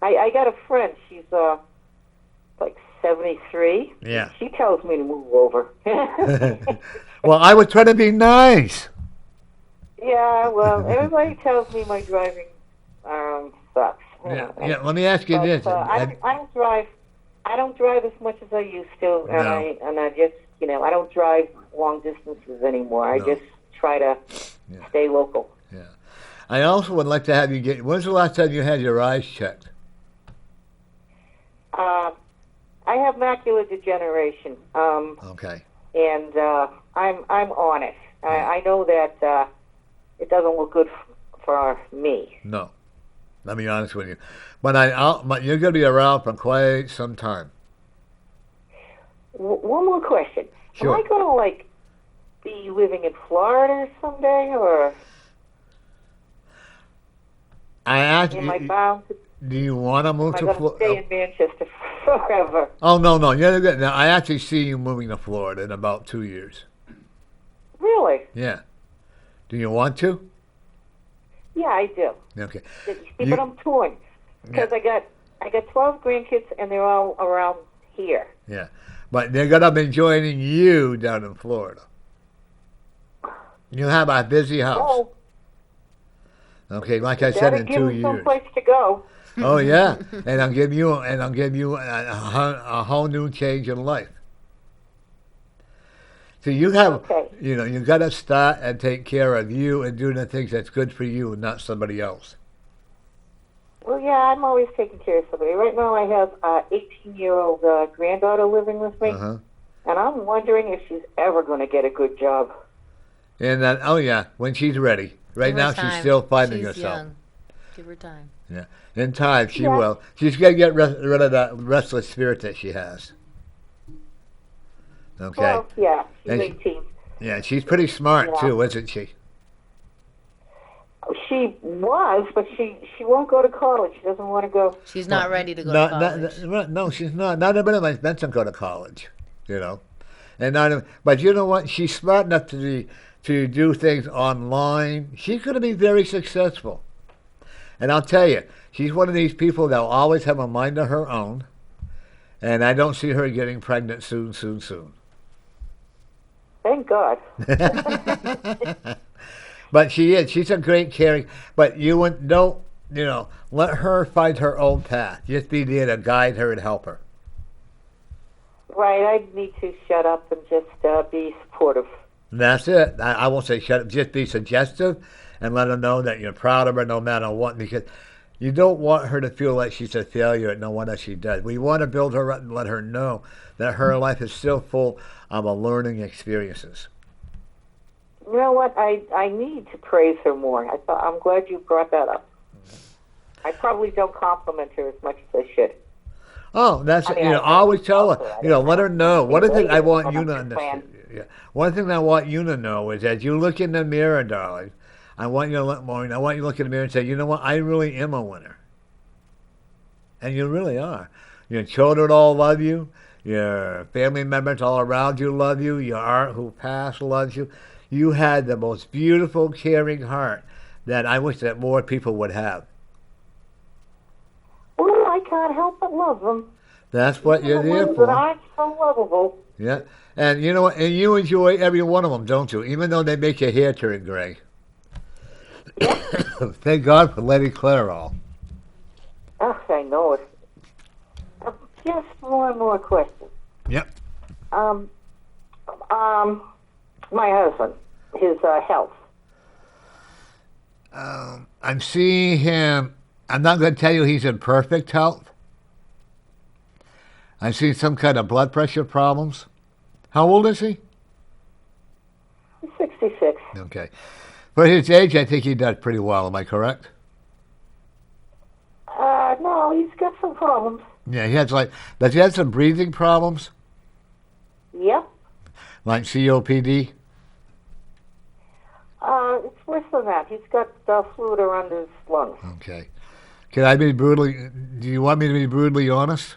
I got a friend. She's like 73. Yeah. She tells me to move over. Well, I would try to be nice. Yeah, well, everybody tells me my driving sucks. Yeah. Let me ask you this. I don't drive. I don't drive as much as I used to, and I just I don't drive long distances anymore. I just try to stay local. Yeah. I also would like to have you get. When's the last time you had your eyes checked? I have macular degeneration. Okay. And I'm on it. I know that it doesn't look good for me. No. Let me be honest with you. But you're going to be around for quite some time. One more question. Sure. Am I going to, be living in Florida someday, or am I bound to... Do you want to move to Florida? Stay in Manchester forever? Oh, no. You're good. Now, I actually see you moving to Florida in about 2 years. Really? Yeah. Do you want to? Yeah, I do. Okay. But I'm torn because I got 12 grandkids and they're all around here. Yeah, but they're gonna be joining you down in Florida. You have a busy house. Oh. Okay, like I said, in 2 years. Someplace to go. Oh yeah, and I'll give you a whole new change in life. So you have, you got to start and take care of you and do the things that's good for you, and not somebody else. Well, yeah, I'm always taking care of somebody. Right now, I have an 18-year-old granddaughter living with me, and I'm wondering if she's ever going to get a good job. And then, when she's ready. Right now, she's still finding herself. Young. Give her time. Yeah, in time she will. She's got to get rid of that restless spirit that she has. Okay. Well, yeah, she's And 18. Yeah, she's pretty smart too, isn't she? She was, but she won't go to college. She doesn't want to go. She's not ready to go to college. No, she's not. Not everybody like Benson go to college, and but you know what? She's smart enough to do things online. She's going to be very successful. And I'll tell you, she's one of these people that will always have a mind of her own, and I don't see her getting pregnant soon. Thank God. But she is. She's a great caring. But don't let her find her own path. Just be there to guide her and help her. Right. I need to shut up and just be supportive. That's it. I won't say shut up. Just be suggestive and let her know that you're proud of her no matter what, because you don't want her to feel like she's a failure at no one that she does. We want to build her up and let her know that her life is still full of learning experiences. You know what? I need to praise her more. I'm glad you brought that up. I probably don't compliment her as much as I should. Oh, that's I always tell her. Let her know. One thing I want you to understand. Yeah. One thing I want you to know is as you look in the mirror, darling, I want you to look in the mirror and say, you know what? I really am a winner. And you really are. Your children all love you. Your family members all around you love you. Your aunt who passed loves you. You had the most beautiful, caring heart that I wish that more people would have. Well, I can't help but love them. That's what you're there for. But I'm so lovable. Yeah. And you know what? And you enjoy every one of them, don't you? Even though they make your hair turn gray. Thank God for Lady Clairol. Oh, I know it. Just one more question. Yep. My husband, his health. I'm seeing him. I'm not going to tell you he's in perfect health. I'm seeing some kind of blood pressure problems. How old is he? He's 66. Okay. For his age, I think he does pretty well. Am I correct? No, he's got some problems. Yeah, does he have some breathing problems? Yep. Like COPD? It's worse than that. He's got fluid around his lungs. Okay. Do you want me to be brutally honest?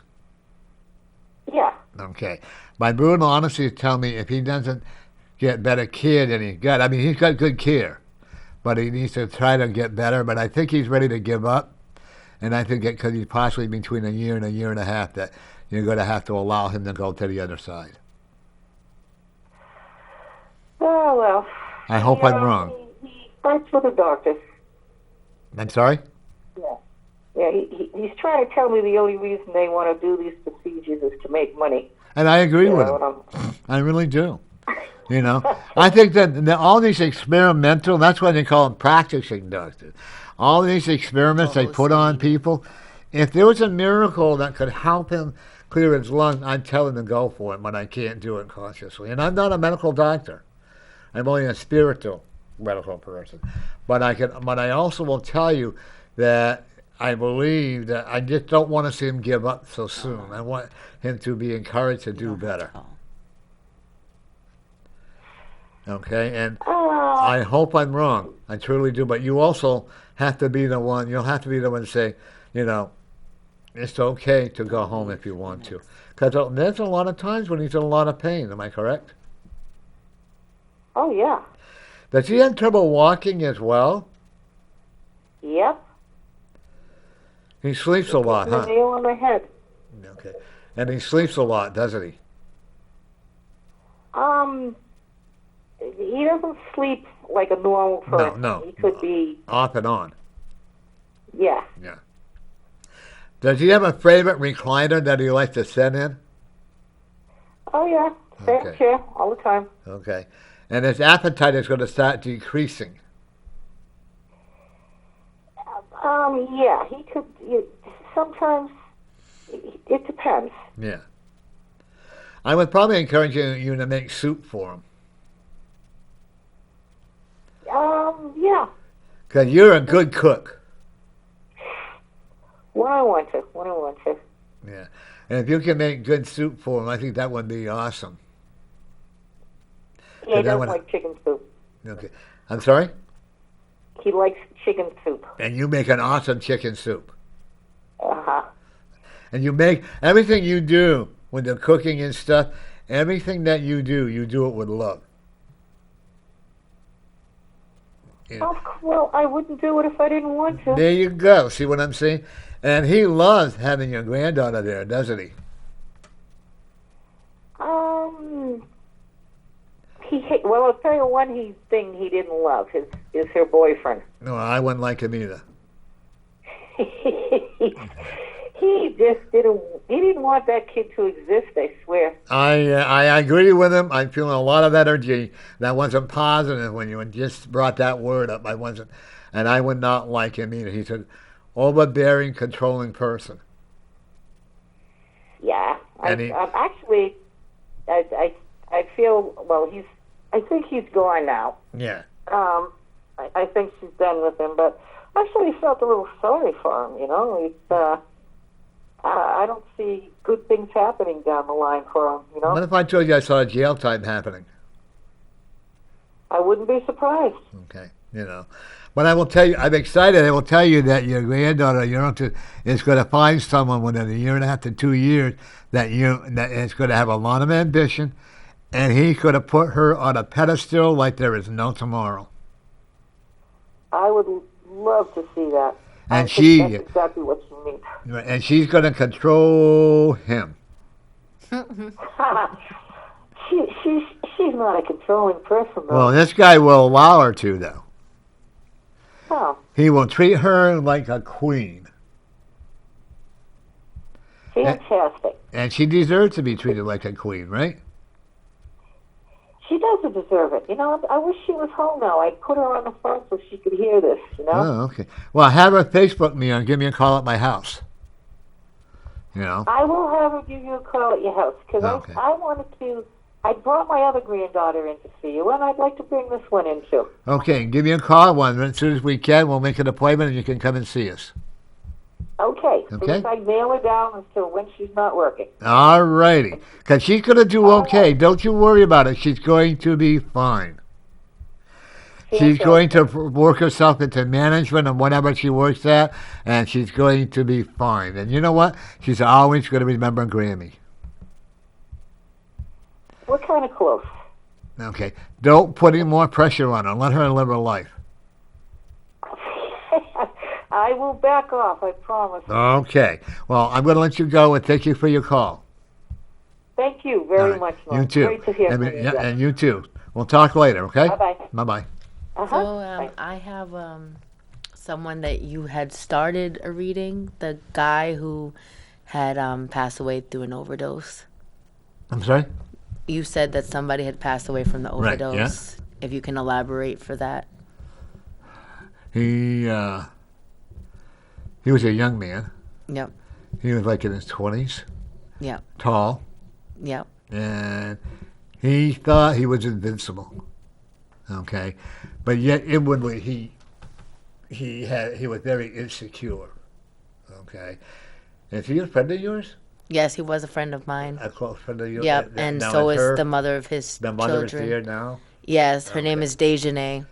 Yeah. Okay. My brutal honesty is telling me if he doesn't get better care than he's got, I mean, he's got good care, but he needs to try to get better. But I think he's ready to give up. And I think because he's possibly between a year and a half that you're going to have to allow him to go to the other side. Oh, well. I hope I'm wrong. He fights with the doctor. I'm sorry? Yeah. Yeah, he's trying to tell me the only reason they want to do these procedures is to make money. And I agree with You him. know, I really do. You know, I think that all these experimental, that's why they call them practicing doctors. All these experiments they put on people, if there was a miracle that could help him clear his lungs, I'd tell him to go for it, but I can't do it consciously. And I'm not a medical doctor. I'm only a spiritual medical person. But I also will tell you that I believe that I just don't want to see him give up so soon. I want him to be encouraged to do better. Okay, and I hope I'm wrong. I truly do. But you also have to be the one. You'll have to be the one to say, you know, it's okay to go home if you want to. Because there's a lot of times when he's in a lot of pain. Am I correct? Oh, yeah. Does he have trouble walking as well? Yep. He sleeps a lot, huh? Nail on the head. Okay. And he sleeps a lot, doesn't he? He doesn't sleep like a normal person. No. He could be... Off and on. Yeah. Yeah. Does he have a favorite recliner that he likes to sit in? Oh, yeah. Same Okay. chair all the time. Okay. And his appetite is going to start decreasing. Yeah, he could... sometimes... It depends. Yeah. I would probably encourage you to make soup for him. Yeah. Because you're a good cook. When I want to. Yeah. And if you can make good soup for him, I think that would be awesome. Yeah, he And then doesn't like chicken soup. Okay. I'm sorry? He likes chicken soup. And you make an awesome chicken soup. Uh-huh. And you make everything you do with the cooking and stuff, everything that you do it with love. Yeah. Well, I wouldn't do it if I didn't want to. There you go. See what I'm saying? And he loves having your granddaughter there, doesn't he? Well, I'll tell you one thing he didn't love is her boyfriend. No, I wouldn't like him either. He just didn't want that kid to exist, I swear. I agree with him. I'm feeling a lot of energy that wasn't positive when you just brought that word up. I wasn't, and I would not like him either. He's an overbearing, controlling person. Yeah, And I feel I think he's gone now. Yeah. I think she's done with him, but I actually felt a little sorry for him. You know, I don't see good things happening down the line for him. You know, What if I told you I saw jail time happening? I wouldn't be surprised. Okay, But I will tell you, I'm excited. I will tell you that your granddaughter, is going to find someone within a year and a half to 2 years that is going to have a lot of ambition, and he's going to put her on a pedestal like there is no tomorrow. I would love to see that. And I think that's exactly what she needs. And she's going to control him. She's not a controlling person, though. Well, this guy will allow her to, though. Oh, He will treat her like a queen. fantastic. And she deserves to be treated like a queen, right? She doesn't deserve it. You know, I wish she was home now. I'd put her on the phone so she could hear this, you know? Oh, okay. Well, have her Facebook me and give me a call at my house. I will have her give you a call at your house, because Okay. I brought my other granddaughter in to see you, and I'd like to bring this one in, too. Okay, give me a call as soon as we can. We'll make an appointment and you can come and see us. Okay. Okay. So if I nail her down until when she's not working. All righty. Because she's going to do okay. Don't you worry about it. She's going to be fine. She's going to work herself into management and whatever she works at, and she's going to be fine. And you know what? She's always going to remember Grammy. We're kind of close. Okay. Don't put any more pressure on her. Let her live her life. I will back off, I promise. Okay. Well, I'm going to let you go and thank you for your call. Thank you All very right. much, You Norm. too. Great to hear from you. Yeah, and you too. We'll talk later, okay? Bye-bye. Bye-bye. Uh-huh. So Bye. I have someone that you had started a reading, the guy who had passed away through an overdose. I'm sorry? You said that somebody had passed away from the Right, yeah. overdose. If you can elaborate for that. He was a young man. Yep. He was like in his 20s, Yep. tall, Yep. and he thought he was invincible. Okay? But yet inwardly he was very insecure. Okay? Is he a friend of yours? Yes, he was a friend of mine. A close friend of yours? Yep. And Now so it's is her? the mother of his The mother is children. here now? Yes, her name Okay. is Dejanay.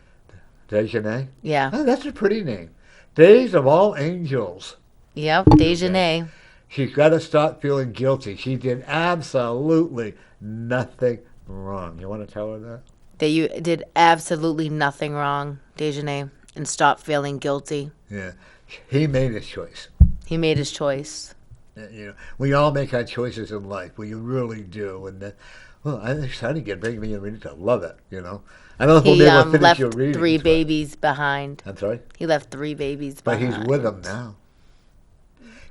Dejanay? Yeah. Oh, that's a pretty name. Days of all angels. Yep. Dejanay. She's got to stop feeling guilty. She did absolutely nothing wrong. You want to tell her that? That you did absolutely nothing wrong, Dejanay, and stop feeling guilty. Yeah. He made his choice. He made his choice. You know, we all make our choices in life. We really do. And then, well, I'm excited to get bring me a reading to love it. You know, I don't know if we'll He be able to finish left your reading. 3 babies behind. I'm sorry, He left 3 babies but behind. he's with them now.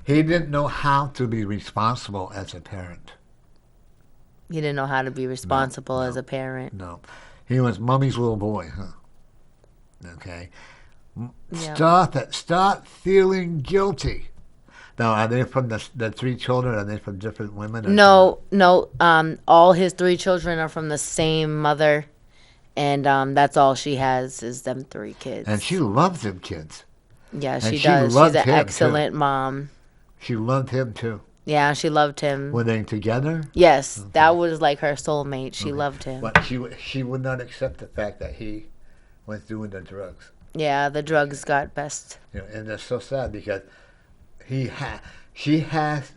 He didn't know how to be responsible as a parent. He didn't know how to be responsible as no. a parent. No, he was mommy's little boy, huh? Okay. Yeah. Stop it. Stop feeling guilty. Now, are they from the 3 children? Are they from different women? Or No. All his 3 children are from the same mother, and that's all she has is them 3 kids. And she loves them kids. Yeah, and she she does. She's loved an him, too. excellent mom. She loved him too. Yeah, she loved him. Were they together? Yes, that was like her soulmate. She loved him. But she would not accept the fact that he was doing the drugs. Yeah, the drugs got best. You know, and that's so sad because she has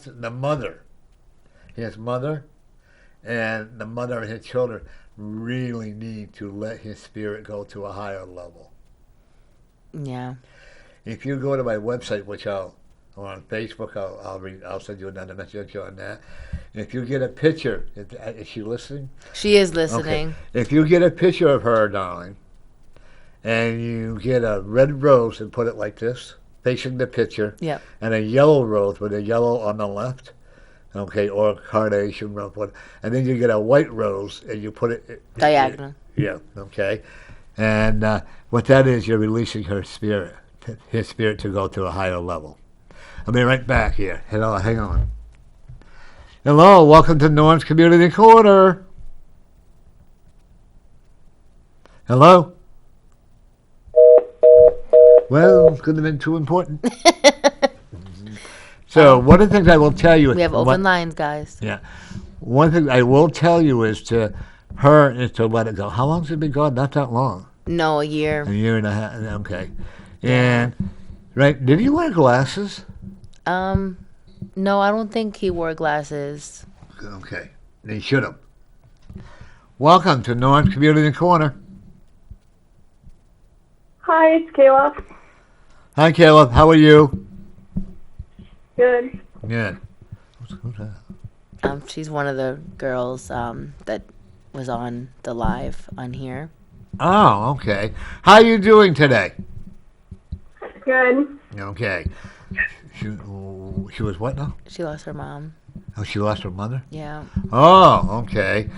the mother, his mother, and the mother of his children really need to let his spirit go to a higher level. Yeah. If you go to my website, which or on Facebook, I'll send you another message on that. If you get a picture, is she listening? She is listening. Okay. If you get a picture of her, darling, and you get a red rose and put it like this, facing the picture, Yep. and a yellow rose with a yellow on the left, okay, or a carnation rose, and then you get a white rose and you put it Diagonal. Yeah, okay. And what that is, you're releasing her spirit, his spirit to go to a higher level. I'll be right back here. Hello, hang on. Hello, welcome to Norm's Community Corner. Hello? Well, could have been too important. So one of the things I will tell you is... We have open lines, guys. Yeah. One thing I will tell you is to let it go. How long's it been gone? Not that long. No, a year. A year and a half. Okay. And, right, did he wear glasses? No, I don't think he wore glasses. Okay. He should have. Welcome to Norm's Community Corner. Hi, it's Kayla. Hi, Caleb. How are you? Good. Good. Who's that? She's one of the girls that was on the live on here. Oh, okay. How are you doing today? Good. Okay. She was what now? She lost her mom. Oh, she lost her mother? Yeah. Oh, okay.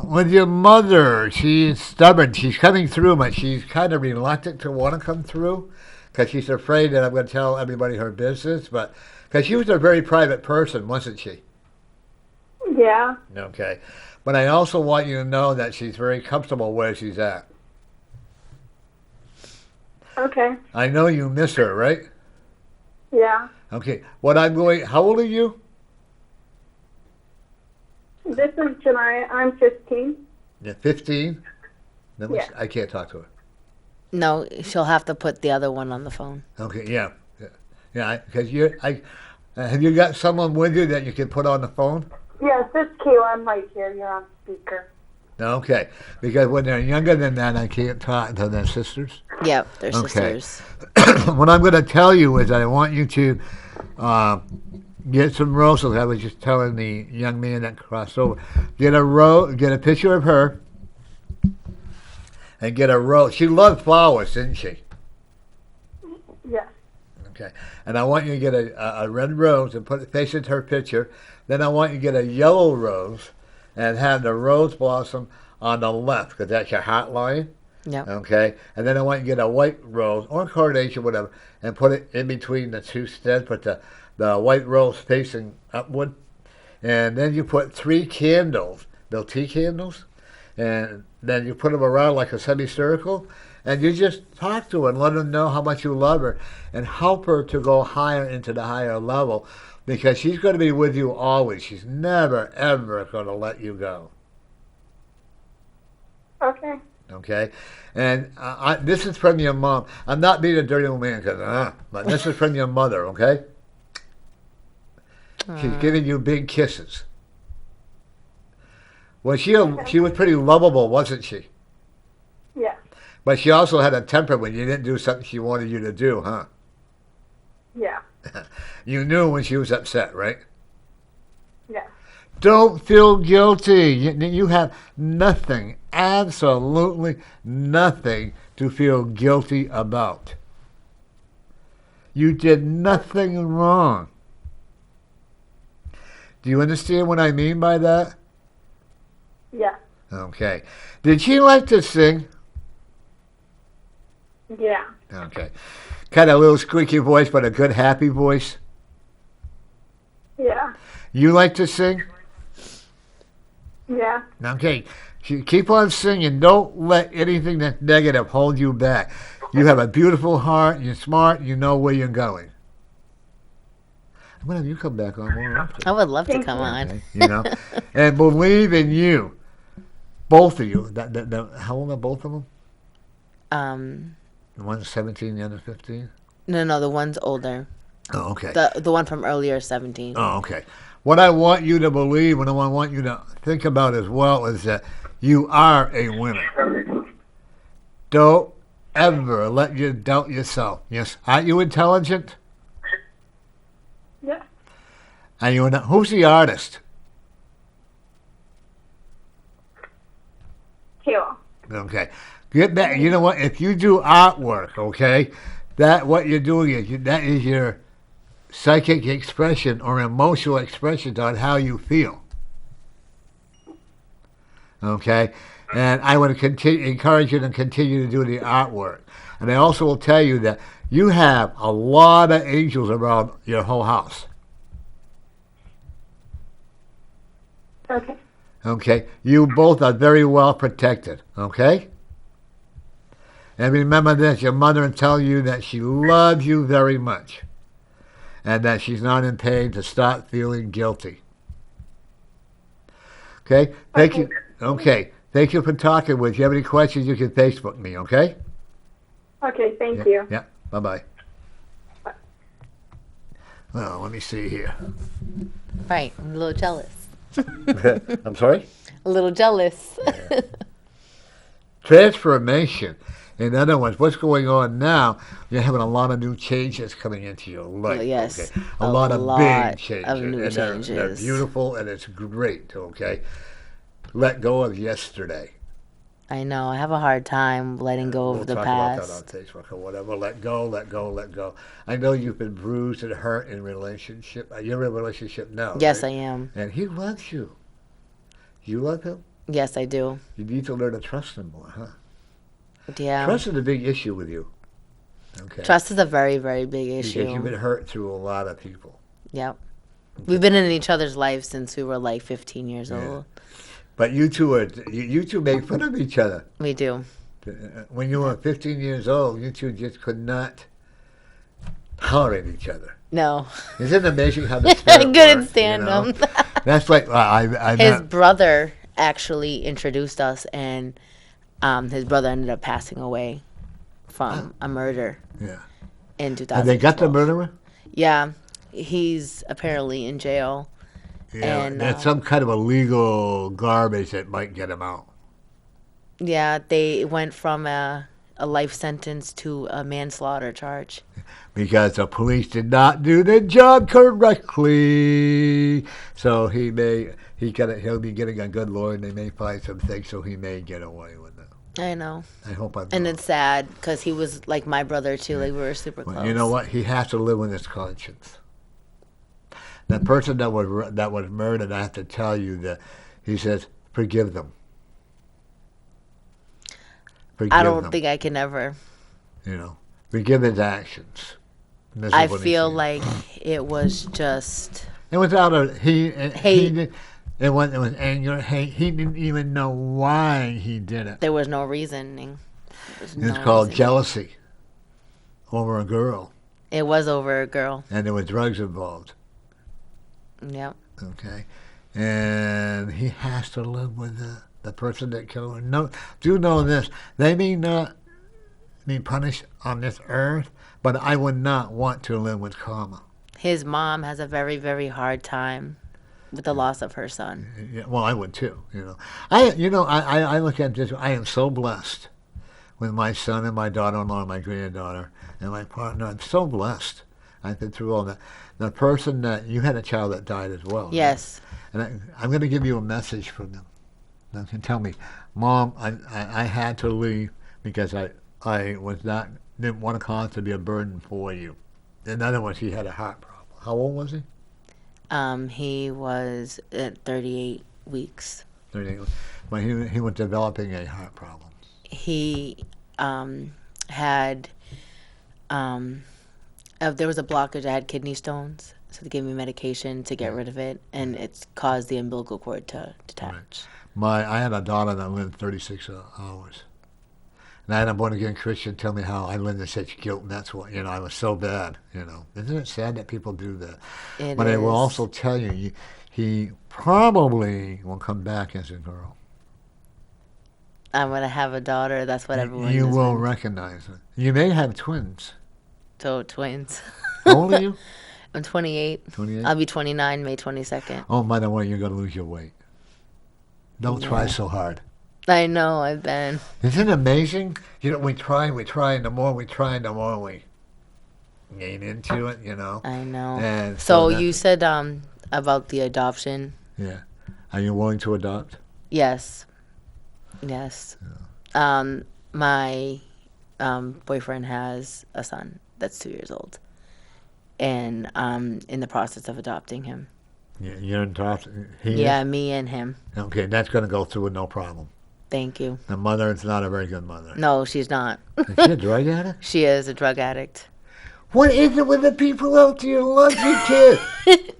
With your mother, she's stubborn. She's coming through, but she's kind of reluctant to want to come through because she's afraid that I'm going to tell everybody her business. But because she was a very private person, wasn't she? Yeah. Okay. But I also want you to know that she's very comfortable where she's at. Okay. I know you miss her, right? Yeah. Okay. How old are you? This is Janaya. I'm 15. Yeah, 15? Yeah. I can't talk to her. No, she'll have to put the other one on the phone. Okay, yeah. Because Have you got someone with you that you can put on the phone? Yes, it's Kayla. I'm right here. You're on speaker. Okay, because when they're younger than that, I can't talk to their sisters. Yep, they're Okay. sisters. What I'm going to tell you is I want you to get some roses. I was just telling the young man that crossed over. Get a picture of her, and get a rose. She loved flowers, didn't she? Yes. Okay. And I want you to get a red rose and put it facing her picture. Then I want you to get a yellow rose and have the rose blossom on the left, because that's your heart line. Yep. Okay. And then I want you to get a white rose or carnation, whatever, and put it in between the two stems. Put the white rose facing upward. And then you put 3 candles, they're tea candles, and then you put them around like a semicircle, and you just talk to her and let her know how much you love her and help her to go higher into the higher level, because she's going to be with you always. She's never, ever going to let you go. Okay. Okay? And this is from your mom. I'm not being a dirty old man, but this is from your mother, okay? She's giving you big kisses. Well, she was pretty lovable, wasn't she? Yeah. But she also had a temper when you didn't do something she wanted you to do, huh? Yeah. You knew when she was upset, right? Yeah. Don't feel guilty. You have nothing, absolutely nothing to feel guilty about. You did nothing wrong. Do you understand what I mean by that? Yeah. Okay. Did she like to sing? Yeah. Okay. Kind of a little squeaky voice, but a good happy voice. Yeah. You like to sing? Yeah. Okay. Keep on singing. Don't let anything that's negative hold you back. You have a beautiful heart. You're smart. You know where you're going. I'm going to have you come back on more often. I would love to Thank come you. on. Okay, you know, and believe in you. Both of you. How old are both of them? The one's 17, the other's 15? No, the one's older. Oh, okay. The one from earlier, 17. Oh, okay. What I want you to believe and what I want you to think about as well is that you are a winner. Don't ever let you doubt yourself. Yes. Aren't you intelligent? Yeah. Are you who's the artist? Kayla. Okay. Get that. You know what? If you do artwork, okay, what you're doing is that is your psychic expression or emotional expression on how you feel. Okay? And I would encourage you to continue to do the artwork. And I also will tell you that you have a lot of angels around your whole house. Okay. Okay? You both are very well protected. Okay? And remember this, your mother will tell you that she loves you very much. And that she's not in pain to stop feeling guilty. Okay? Thank you. Okay. Thank you for talking with. If you have any questions, you can Facebook me, okay? Okay, thank you. Yeah. Bye-bye. Bye. Well, let me see here. Right. I'm a little jealous. I'm sorry? A little jealous. Transformation. In other words, what's going on now, you're having a lot of new changes coming into your life. Yes. Okay? A lot of big changes. Of new and they're changes. beautiful and it's great, okay? Let go of yesterday. I know. I have a hard time letting go of the We'll past. talk about that on Facebook or whatever. Let go, let go, let go. I know you've been bruised and hurt in relationship. You're in a relationship now, Yes, right? I am. And he loves you. You love him? Yes, I do. You need to learn to trust him more, huh? Yeah. Trust is a big issue with you. Okay. Trust is a very, very big Because you've issue. been hurt through a lot of people. Yep. We've been in each other's lives since we were like 15 years old. But you two make fun of each other. We do. When you were 15 years old, you two just could not tolerate each other. No. Isn't it amazing how the I spirit couldn't works, stand you know? him. That's like I His met, brother actually introduced us, and his brother ended up passing away from a murder yeah. in 2012. Have they got the murderer? Yeah. he's apparently in jail. Yeah, And, that's some kind of illegal garbage that might get him out. Yeah, they went from a life sentence to a manslaughter charge. Because the police did not do the job correctly. So he'll be getting a good lawyer, and they may find some things, so he may get away with it. I know. I hope I'm And wrong. it's sad because he was like my brother too. Like we were super But close. you know what? He has to live with his conscience. The person that was murdered, I have to tell you that he says, forgive them. Forgive I don't them. think I can ever. Forgive his actions. This is I what he feel said. like it was just It was out of Hate. It was anger, hate. He didn't even know why he did it. there was no reasoning. It's called jealousy over a girl, It was over a girl. and there were drugs involved. Yep. Okay, and he has to live with the person that killed her. No, do know this: they may not be punished on this earth, but I would not want to live with karma. His mom has a very, very hard time with the loss of her son. Yeah, well, I would too. I look at this. I am so blessed with my son and my daughter-in-law, and my granddaughter, and my partner. I'm so blessed. I've been through all that. The person that you had a child that died as well. right? Yes. And I'm going to give you a message from them. They can tell me, Mom, I had to leave because I didn't want to cause to be a burden for you. In other words, he had a heart problem. How old was he? He was at 38 weeks. 38. Well, he was developing a heart problem. He had there was a blockage. I had kidney stones, so they gave me medication to get rid of it, and it's caused the umbilical cord to detach. I had a daughter that lived 36 hours. And I had a born-again Christian tell me how I lived in such guilt, and that's what, I was so bad, Isn't it sad that people do that? It But I will is. also tell you, he probably will come back as a girl. I'm gonna have a daughter. That's what everyone. You is will when- recognize it. You may have twins. So twins. How old are you? I'm 28. 28? I'll be 29 May 22nd. Oh, by the way, you're going to lose your weight. Don't try Yeah. so hard. I know. I've been. Isn't it amazing? We try, and the more we try, the more we gain into it, I know. And So that's- you said about the adoption. Yeah. Are you willing to adopt? Yes. Yes. My boyfriend has a son that's 2 years old, and I'm in the process of adopting him. Yeah, you're adopt. He Yeah, is? me and him. Okay, that's going to go through with no problem. Thank you. The mother is not a very good mother. No, she's not. Is she a drug addict? She is a drug addict. What is it with the people out there who love your kid?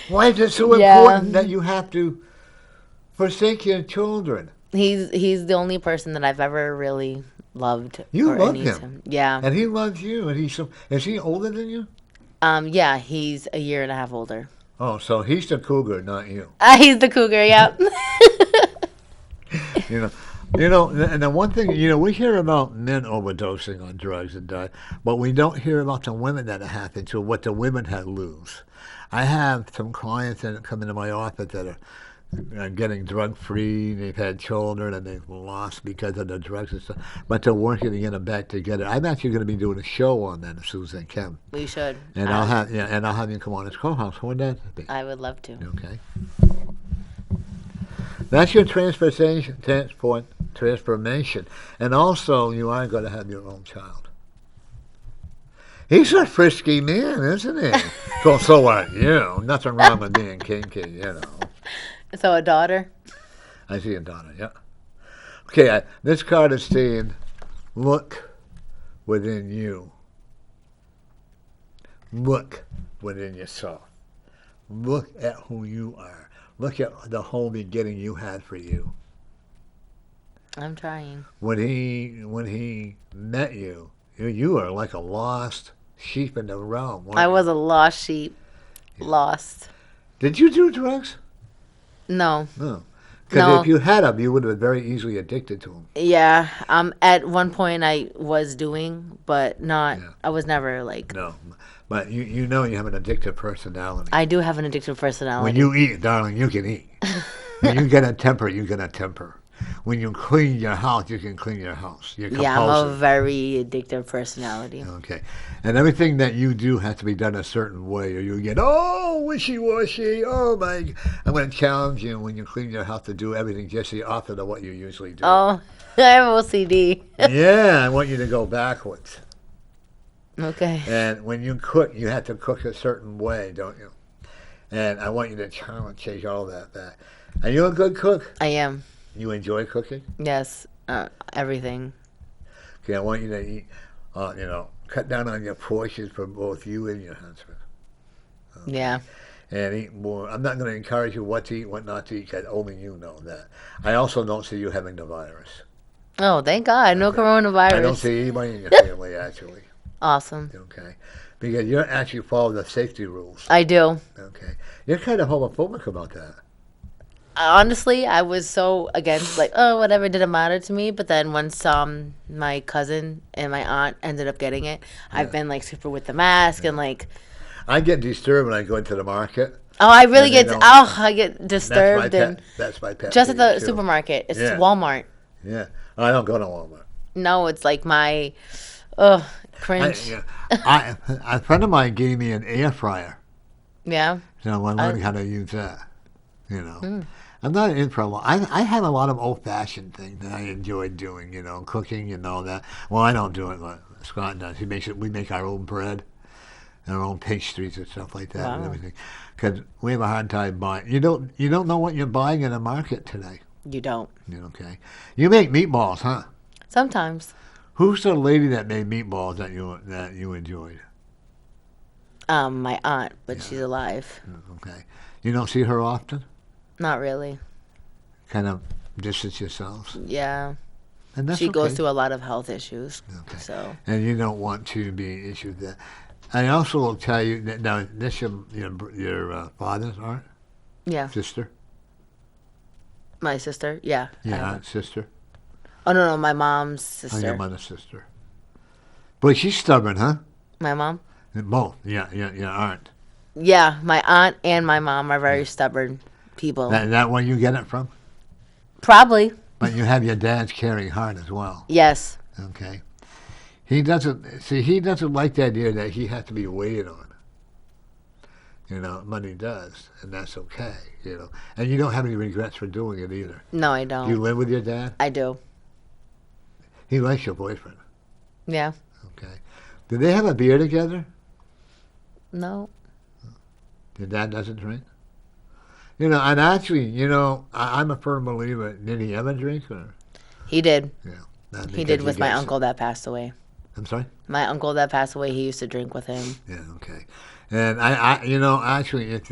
Why is it so Yeah. important that you have to forsake your children? He's the only person that I've ever really loved. You or love needs him. Yeah. And he loves you, and is he older than you? Yeah, he's a year and a half older. Oh, so he's the cougar, not you. He's the cougar, yep. And the one thing, we hear about men overdosing on drugs and die, but we don't hear about the women that it happened to, what the women had lose. I have some clients that come into my office that are getting drug-free, they've had children, and they've lost because of the drugs and stuff, but they're working to get them back together. I'm actually going to be doing a show on that as soon as I can. We should. And I'll have you come on as co-host. Would that be? I would love to. Okay. That's your transformation. And also, you are going to have your own child. He's a frisky man, isn't he? So are you. Nothing wrong with being kinky, So a daughter? I see a daughter, yeah. Okay, this card is saying, look within you. Look within yourself. Look at who you are. Look at the whole beginning you had for you. I'm trying. When he met you, you were like a lost sheep in the realm. I was a lost sheep. Lost. Did you do drugs? No. No. Because No. if you had them, you would have been very easily addicted to them. Yeah. At one point I was doing, but not. Yeah. I was never like. No. But you know you have an addictive personality. I do have an addictive personality. When you eat, darling, you can eat. When you get a temper, you get a temper. When you clean your house, you can clean your house. You're Yeah, I'm a compulsive. very addictive personality. Okay. And everything that you do has to be done a certain way, or you get, wishy-washy, oh my. I'm going to challenge you when you clean your house to do everything just the opposite of what you usually do. Oh, I have OCD. Yeah, I want you to go backwards. Okay. And when you cook, you have to cook a certain way, don't you? And I want you to change all that back. Are you a good cook? I am. You enjoy cooking? Yes. Everything. Okay, I want you to eat, cut down on your portions for both you and your husband. Yeah. And eat more. I'm not going to encourage you what to eat, what not to eat, because only you know that. I also don't see you having the virus. Oh, thank God. No coronavirus. I don't see anybody in your family, actually. Awesome. Okay? Because you're actually following the safety rules. I do. Okay? You're kind of homophobic about that. Honestly, I was so against, like, oh, whatever, didn't matter to me. But then once my cousin and my aunt ended up getting it, I've been, like, super with the mask and, like... I get disturbed when I go into the market. Oh, I really And they get... don't- I get disturbed. That's my pet Just at peeve, the too. supermarket. It's Yeah. Walmart. Yeah. I don't go to Walmart. No, it's like my... cringe. A friend of mine gave me an air fryer. Yeah. So I'm learning how to use that. I'm not in for a lot. I have a lot of old-fashioned things that I enjoy doing, cooking and all that. Well, I don't do it like Scott does. He makes it. We make our own bread, and our own pastries and stuff like that and Wow. everything. Because we have a hard time buying. You don't know what you're buying in the market today. You don't. Okay. You make meatballs, huh? Sometimes. Who's the lady that made meatballs that you enjoyed? My aunt, but she's alive. Okay. You don't see her often? Not really. Kind of distance yourselves? Yeah. And that's She goes okay. through a lot of health issues. Okay. So. And you don't want to be issued that. I also will tell you that now this your father's aunt, Yeah. sister, My sister. Yeah. aunt, sister, Oh, no, my mom's or sister. your mother's sister. Boy, she's stubborn, huh? My mom? Both, yeah, aunt. Yeah, my aunt and my mom are very stubborn people. That where you get it from? Probably. But you have your dad's caring heart as well. Yes. Okay. He doesn't like the idea that he has to be waited on. But he does, and that's okay, And you don't have any regrets for doing it either. No, I Do don't. you live with your dad? I do. He likes your boyfriend. Yeah. Okay. Do they have a beer together? No. Your dad doesn't drink? And actually, I'm a firm believer. Did he ever drink? Or? He did. Yeah. He did with my uncle that passed away. I'm sorry? My uncle that passed away, he used to drink with him. Yeah, okay. And actually, if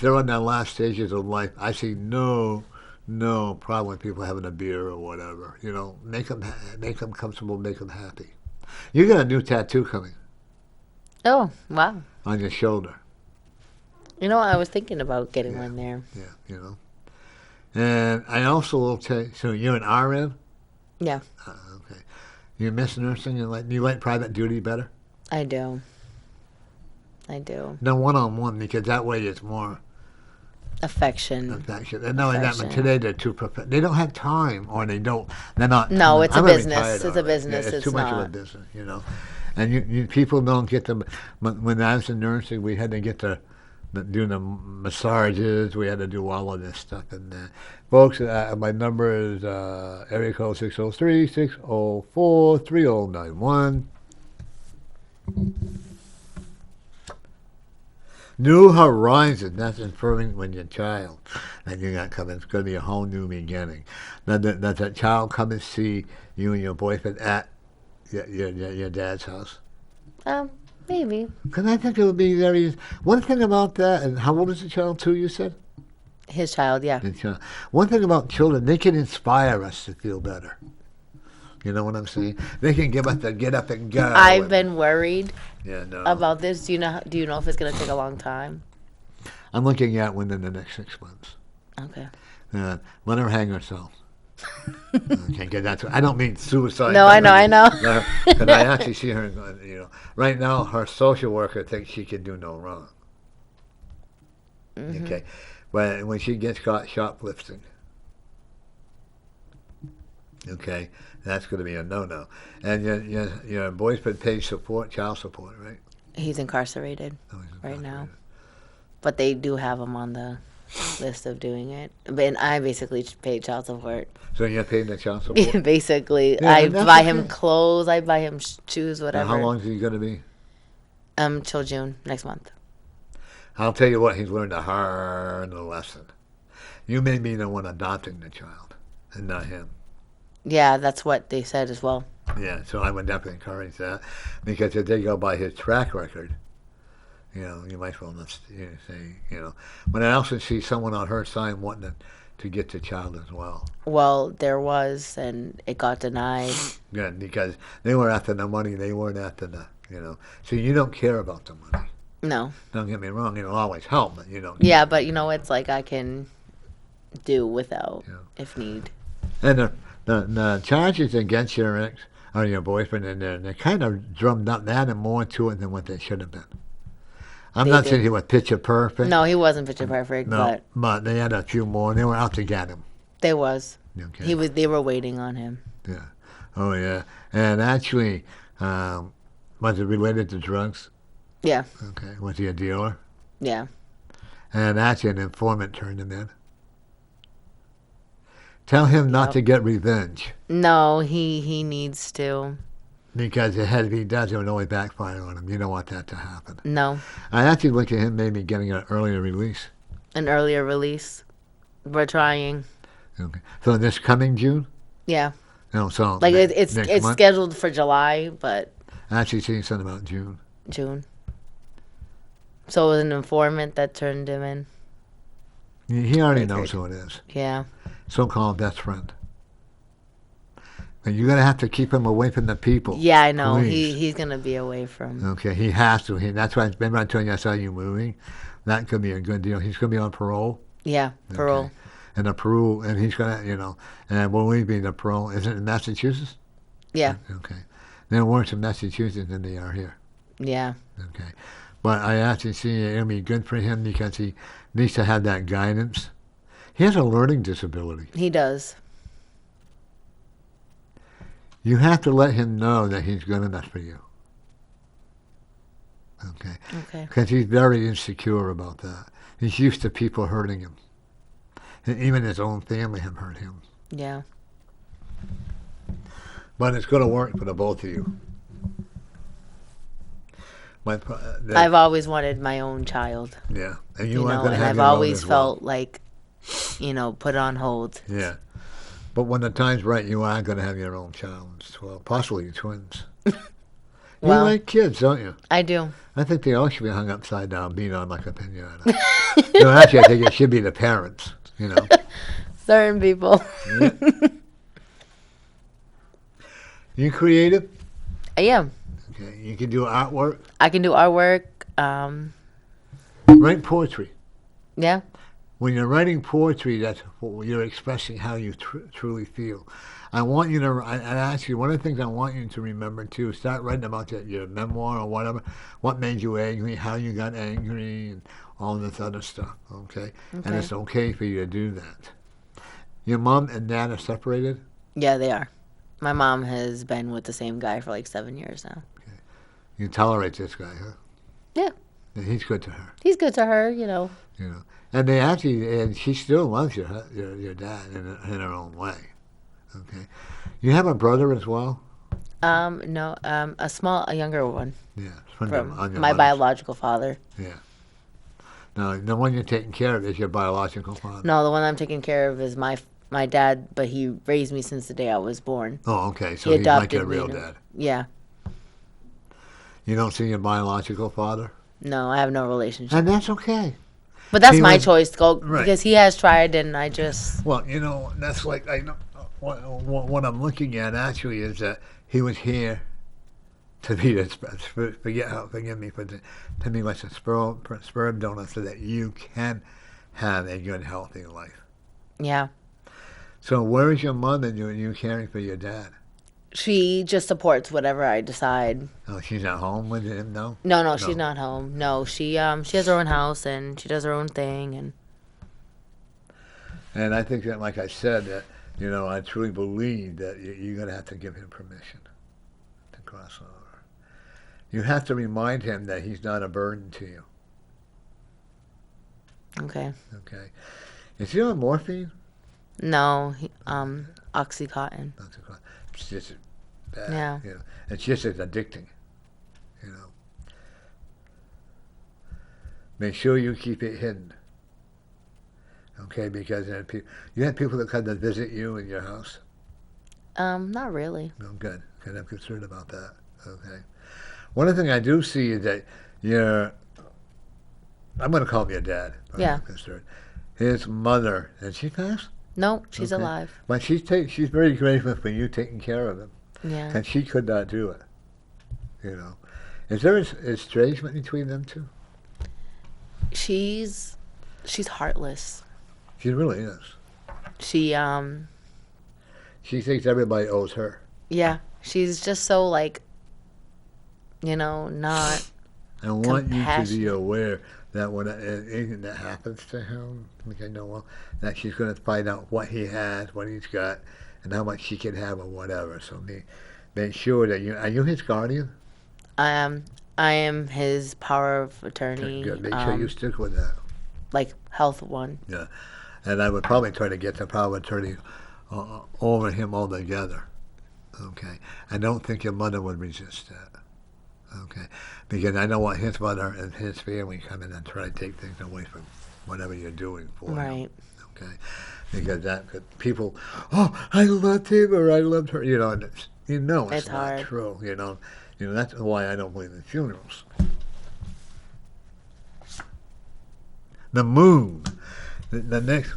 they're on their last stages of life, I see no problem with people having a beer or whatever. Make them comfortable, make them happy. You got a new tattoo coming Oh, wow. on your shoulder. I was thinking about getting one there. Yeah, And I also will tell you, so you're an RN? Yeah, Okay. You miss nursing? You like private duty better? I do. I do. No, one-on-one, because that way it's more Affection. affection. And not only that, but today they're too they don't have time, or they're not. No, it's a I'm business. retired It's a already. business. Yeah, It's too much of a not. business, And you people don't get them. When I was in nursing, we had to get do the massages. We had to do all of this stuff. And folks, my number is area code 603-604-3091. New horizons, that's inferring when you're a child. And you're not coming, it's going to be a whole new beginning. Does that child come and see you and your boyfriend at your dad's house? Maybe. Because I think it would be very... One thing about that, and how old is the child, too, you said? His child, yeah. The child. One thing about children, they can inspire us to feel better. You know what I'm saying? They can give us the get up and go. I've been worried Yeah, no. about this. Do you know if it's going to take a long time? I'm looking at within the next 6 months. Okay. Let her hang herself. Okay, 'cause that's. I don't mean suicide. No, I know. Because I actually see her. Right now, her social worker thinks she can do no wrong. Mm-hmm. Okay, but when she gets caught shoplifting, okay, that's going to be a no-no. And your boyfriend pays child support, right? He's incarcerated Oh, he's right now, incarcerated. but they do have him on the list of doing it. But I basically pay child support. So you're paying the child support? Basically, Yeah, I that's buy okay. him clothes. I buy him shoes, And whatever. how long is he going to be? Till June next month. I'll tell you what, he's learned a hard lesson. You may be the one adopting the child, and not him. Yeah, that's what they said as well. Yeah, so I would definitely encourage that, because if they go by his track record, you might as well not say, But I also see someone on her side wanting to get the child as well. Well, there was, and it got denied. Good, because they were after the money, they weren't after So you don't care about the money. No. Don't get me wrong, it'll always help, but you don't. Yeah, but it's like I can do without if need. And the charges against your ex or your boyfriend, and they're kind of drummed up, they added more to it than what they should have been. I'm not saying he was picture perfect. No, he wasn't picture perfect, but they had a few more. They were out to get him. There was. Okay. They were waiting on him. Yeah. Oh yeah. And actually, was it related to drugs? Yeah. Okay. Was he a dealer? Yeah. And actually, an informant turned him in. Tell him not to get revenge. No, he needs to. Because if he does, it would only backfire on him. You don't want that to happen. No. I actually look at him maybe getting an earlier release. An earlier release. We're trying. Okay. So this coming June? Yeah. No, so like it's month? scheduled for July, but I actually seen something about June. So it was an informant that turned him in. He already knows who it is. Yeah. So-called best friend. And you're going to have to keep him away from the people. Yeah, I know. Please. He's going to be away from... Okay, he has to. That's why, remember I told you I saw you moving? That could be a good deal. He's going to be on parole. Yeah, parole. Okay. And the parole, and he's going to, and will we be the parole? Is it in Massachusetts? Yeah. Okay. They're worse in Massachusetts than they are here. Yeah. Okay. But I actually see it'll be good for him because he needs to have that guidance. He has a learning disability. He does. You have to let him know that he's good enough for you. Okay. Okay. Because he's very insecure about that. He's used to people hurting him. And even his own family have hurt him. Yeah. But it's going to work for the both of you. I've always wanted my own child. Yeah. And you are going to and have I've your own always as well. felt like, put on hold. Yeah. But when the time's right, you are going to have your own child as well. Possibly twins. Well, you like kids, don't you? I do. I think they all should be hung upside down, beat on like a pinata. No, actually, I think it should be the parents, Certain people. Yeah. You creative? I am. Okay. You can do artwork? I can do artwork. Write poetry. Yeah. When you're writing poetry, that's what you're expressing how you truly feel. I want you to, and actually, one of the things I want you to remember too, start writing about your memoir or whatever, what made you angry, how you got angry, and all this other stuff, okay? And it's okay for you to do that. Your mom and dad are separated? Yeah, they are. My mom has been with the same guy for like 7 years now. Okay. You tolerate this guy, huh? Yeah. And he's good to her. He's good to her, And they actually, and she still loves your dad in her own way. Okay. You have a brother as well? No, a younger one. Yeah. From your my biological father. Yeah. No, the one you're taking care of is your biological father. No, the one I'm taking care of is my dad, but he raised me since the day I was born. Oh, okay. So he he's like adopted your real me. dad. Yeah. You don't see your biological father? No, I have no relationship. And that's okay. But that's my choice to go right. because he has tried, and I just. Well, that's like I know what I'm looking at actually is that he was here to be forgive me for to be like a sperm donor so that you can have a good, healthy life. Yeah. So where is your mother and you caring for your dad? She just supports whatever I decide. Oh, she's at home with him, no? No, she's not home. No, she has her own house and she does her own thing and And I think that, like I said, that, I truly believe that you're going to have to give him permission to cross over. You have to remind him that he's not a burden to you. okay. Okay. Is he on morphine? No, Oxycontin. Not too close. It's just bad. Yeah. It's just as addicting. You know. Make sure you keep it hidden. Okay, because you have people that come to visit you in your house. Not really. No, good. Good. I'm concerned about that. Okay. One thing I do see is that I'm going to call him your dad. Yeah. I'm concerned. His mother, has she passed? No, she's Okay. alive. But she's very grateful for you taking care of him. Yeah. And she could not do it. Is there an estrangement between them two? She's heartless. She really is. She She thinks everybody owes her. yeah, she's just so not I want you to be compassionate. aware that when anything that happens to him, that she's going to find out what he has, what he's got, and how much she can have or whatever. So make sure that are you his guardian? I am his power of attorney. Good. Make sure you stick with that. Like health one. Yeah. And I would probably try to get the power of attorney over him altogether. Okay. I don't think your mother would resist that. Okay. Because I don't want his mother and his family come in and try to take things away from whatever you're doing for him. Right. Okay. Because people, I loved him or I loved her, and it's It's not hard. true, that's why I don't believe in funerals. The moon, the next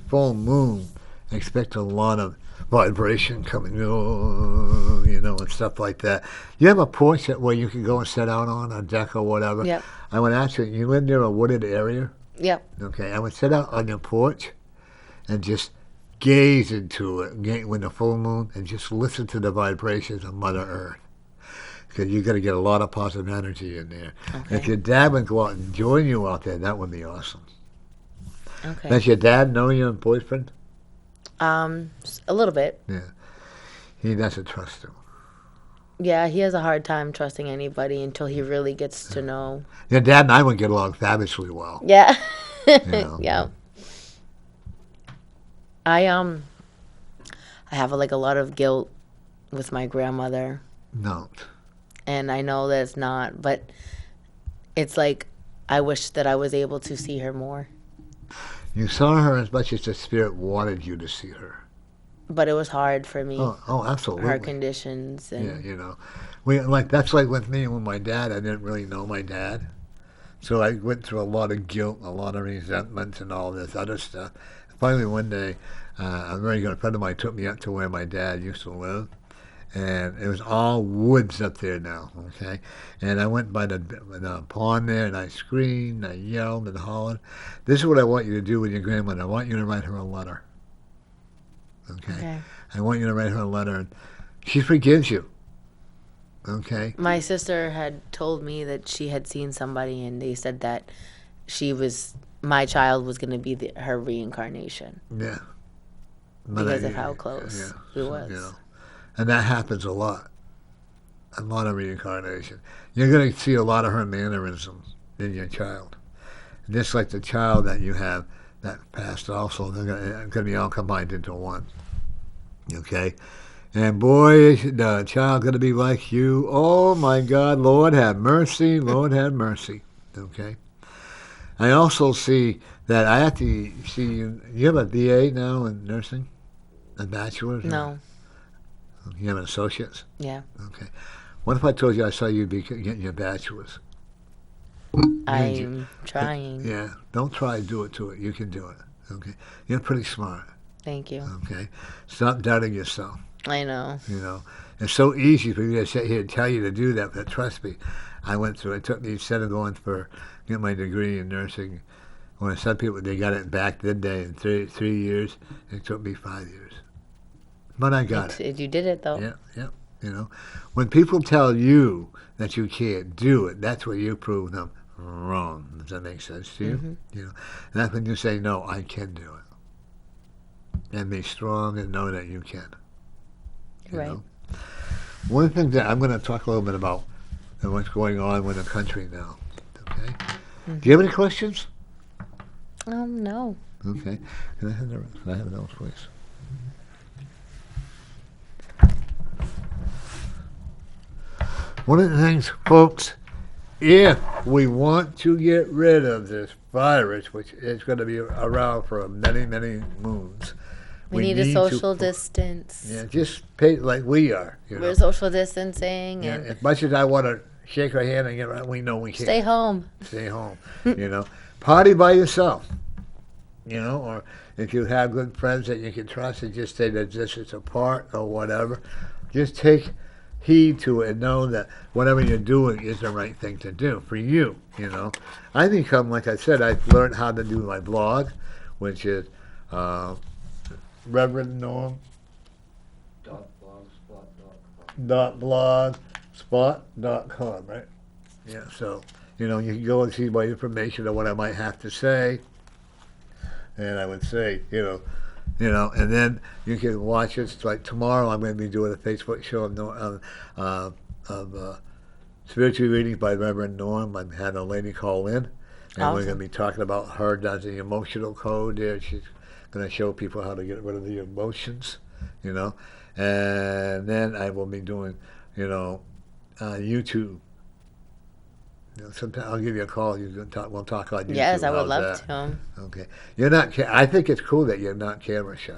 full moon, expect a lot of vibration coming, and stuff like that. You have a porch where you can go and sit out on a deck or whatever. Yep. I would ask you live near a wooded area? Yep. Okay, I would sit out on your porch and just gaze into it when the full moon and just listen to the vibrations of Mother Earth. Because you're going to get a lot of positive energy in there. Okay. If your dad would go out and join you out there, that would be awesome. Okay. Does your dad know your boyfriend? A little bit. Yeah. He doesn't trust him. Yeah, he has a hard time trusting anybody until he really gets to know. Your dad and I would get along fabulously well. Yeah. know. Yeah. I have a lot of guilt with my grandmother, No. and I know that it's not, but it's like I wish that I was able to see her more. You saw her as much as the spirit wanted you to see her. But it was hard for me. Oh, absolutely. Her conditions and Yeah, that's like with me and with my dad. I didn't really know my dad. So I went through a lot of guilt, a lot of resentment and all this other stuff. Finally one day, a very good friend of mine took me up to where my dad used to live. And it was all woods up there now, okay? And I went by the pond there, and I screamed, I yelled and hollered. This is what I want you to do with your grandmother. I want you to write her a letter. Okay? I want you to write her a letter, and she forgives you. Okay? My sister had told me that she had seen somebody, and they said that my child was going to be her reincarnation. Yeah. Because of how close he was. And that happens a lot. A lot of reincarnation. You're going to see a lot of her mannerisms in your child. Just like the child that you have that passed also, they're going to be all combined into one. Okay? And boy, is the child going to be like you. Oh my God, Lord have mercy, Lord have mercy. Okay? I also see that I have to see you have a BA now in nursing? A bachelor's? No. You have an associate's? Yeah. Okay. What if I told you I saw you getting your bachelor's? I'm trying. Yeah. Don't try to do it to it. You can do it. Okay. You're pretty smart. Thank you. Okay. Stop doubting yourself. I know. It's so easy for me to sit here and tell you to do that, but trust me, I went through it. It took me instead of going for get my degree in nursing Or some people, they got it back then, in 3 years. It took me 5 years. But I got it. You did it, though. Yeah, yeah. You know, when people tell you that you can't do it, that's where you prove them wrong. Does that make sense to you? You know, and that's when you say, no, I can do it. And be strong and know that you can. You Right. know? One thing that I'm going to talk a little bit about and what's going on with the country now. Okay. Do you have any questions? No. Okay. Can I have those, please? One of the things, folks, if we want to get rid of this virus, which is going to be around for many, many moons, We need a social distance. Yeah, just pay like we are. You know? We're social distancing Yeah, and as much as I want to shake her hand and get around, we know we can't. stay home. Stay home. You know, party by yourself. You know, or if you have good friends that you can trust and just stay the distance apart or whatever, just take heed to it and know that whatever you're doing is the right thing to do for you. You know, I become, like I said, I've learned how to do my blog, which is Reverend Norm .blogspot.com, right? Yeah, so, you know, you can go and see my information on what I might have to say. And I would say, you know, and then you can watch it. It's like tomorrow I'm going to be doing a Facebook show of spiritual readings by Reverend Norm. I had a lady call in, and Awesome. we're going to be talking about her does the emotional code there. She's going to show people how to get rid of the emotions, you know. And then I will be doing, you know, YouTube. You know, sometime I'll give you a call. You can talk. We'll talk on YouTube. Yes, I would How's love that? to. Okay, you're not. I think it's cool that you're not camera shy.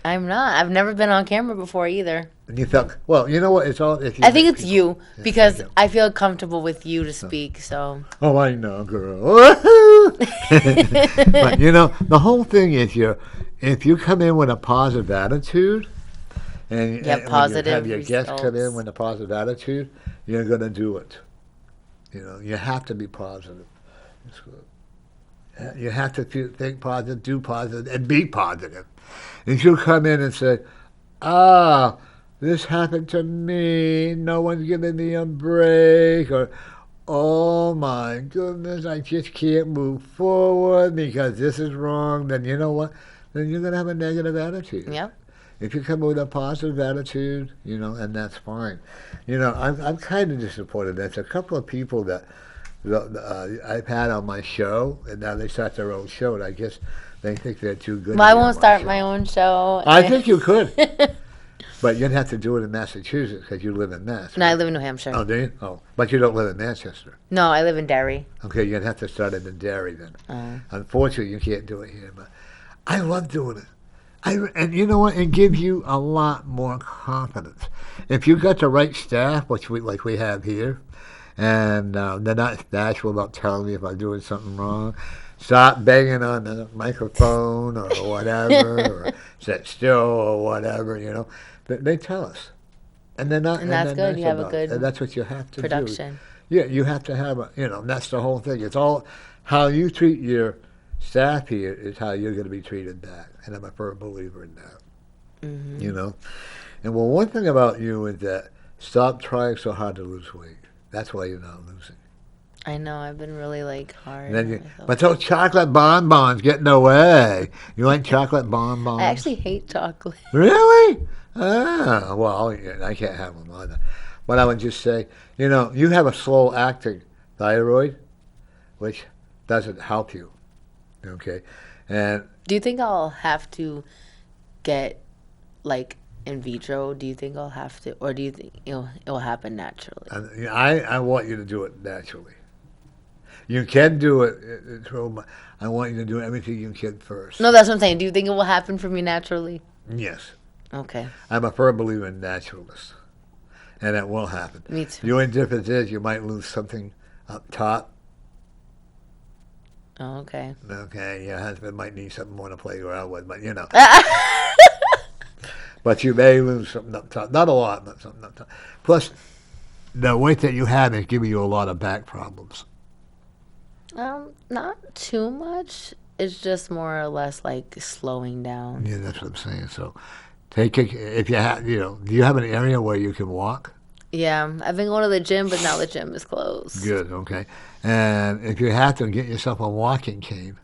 I'm not. I've never been on camera before either. And you felt well. You know what? It's all. If you I think met it's people. you Yeah, because thank you. I feel comfortable with you to speak. So Oh, I know, girl. But you know, the whole thing is if you come in with a positive attitude, and Get when positive you have your guests come in results. with a positive attitude, you're going to do it. You know, you have to be positive. It's good. You have to think positive, do positive, and be positive. If you come in and say, this happened to me, no one's giving me a break, or, oh my goodness, I just can't move forward because this is wrong, then you know what? Then you're going to have a negative attitude. yep. If you come with a positive attitude, you know, and that's fine. You know, I'm kind of disappointed. There's a couple of people that I've had on my show, and now they start their own show, and I guess they think they're too good. Well, to I be on won't start show. my own show. I think you could, but you'd have to do it in Massachusetts because you live in Mass. No, I right? live in New Hampshire. Oh, do you? Oh, but you don't live in Manchester. No, I live in Derry. Okay, you'd have to start it in Derry then. Oh. Unfortunately, you can't do it here, but I love doing it. And you know what? It gives you a lot more confidence. If you got the right staff, which we have here, and they're not bashful about telling me if I'm doing something wrong, stop banging on the microphone or whatever, or sit still or whatever, you know. They tell us. And they're not. And that's they're good. nice You have a about it. good And that's what you have to do. production. Yeah, you have to have that's the whole thing. It's all how you treat your staff here is how you're going to be treated back. And I'm a firm believer in that. Mm-hmm. You know? And well, one thing about you is that stop trying so hard to lose weight. That's why you're not losing. I know. I've been really hard. And then on you, myself. but those chocolate bonbons get in the way. You like chocolate bonbons? I actually hate chocolate. Really? Ah, well, I can't have them either. But I would just say, you have a slow-acting thyroid, which doesn't help you. Okay? And Do you think I'll have to get like in vitro? Do you think I'll have to, or do you think it'll happen naturally? I want you to do it naturally. You can do it. I want you to do everything you can first. No, that's what I'm saying. Do you think it will happen for me naturally? Yes. Okay. I'm a firm believer in naturalists. And it will happen. Me too. The only difference is you might lose something up top. Oh, okay. Okay, your husband might need something more to play around with, but But you may lose something up top. Not a lot, but something up top. Plus, the weight that you have is giving you a lot of back problems. Not too much. It's just more or less like slowing down. Yeah, that's what I'm saying. So take a, if you have, do you have an area where you can walk? Yeah, I've been going to the gym, but now the gym is closed. Good, okay. And if you have to, get yourself a walking cane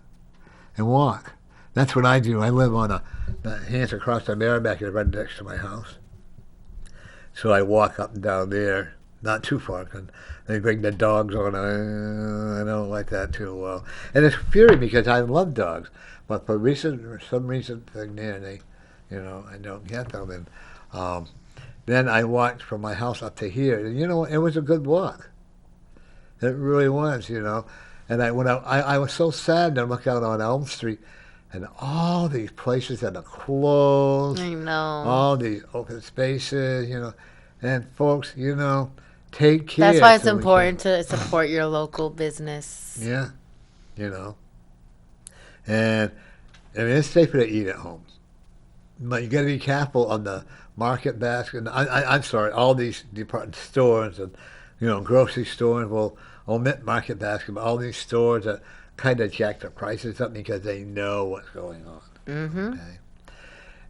and walk. That's what I do. I live on the hands across the Merrimack is right next to my house. So I walk up and down there, not too far, because they bring the dogs on. I don't like that too well. And it's fury because I love dogs. But for some reason thing there, I don't get them. And then I walked from my house up to here. And, it was a good walk. It really was, And I was so sad to look out on Elm Street and all these places that are closed. I know. All these open spaces, And folks, take care. That's why it's so we important to support your local business. Yeah, And it's safer to eat at home. But you got to be careful on the market basket. I'm sorry, all these department stores and grocery stores will omit market basket, but all these stores that kind of jack the prices up because they know what's going on. Mm-hmm. Okay?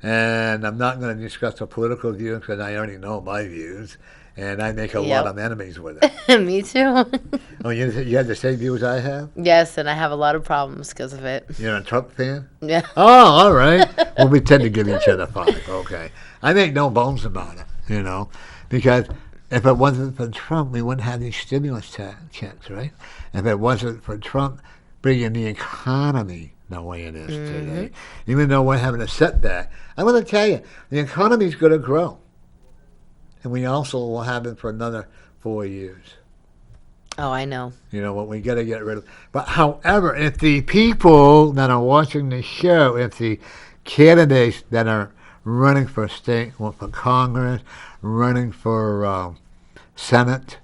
And I'm not going to discuss the political views because I already know my views, and I make a lot of enemies with it. Me too. Oh, you have the same views I have? Yes, and I have a lot of problems because of it. You're a Trump fan? Yeah. Oh, all right. Well, we tend to give each other five. Okay. I make no bones about it, because if it wasn't for Trump, we wouldn't have these stimulus checks, right? If it wasn't for Trump bringing the economy the way it is today, even though we're having a setback, I'm going to tell you, the economy's going to grow. And we also will have it for another 4 years. Oh, I know. What we got to get rid of. But however, if the people that are watching the show, if the candidates that are running for for Congress, running for Senate,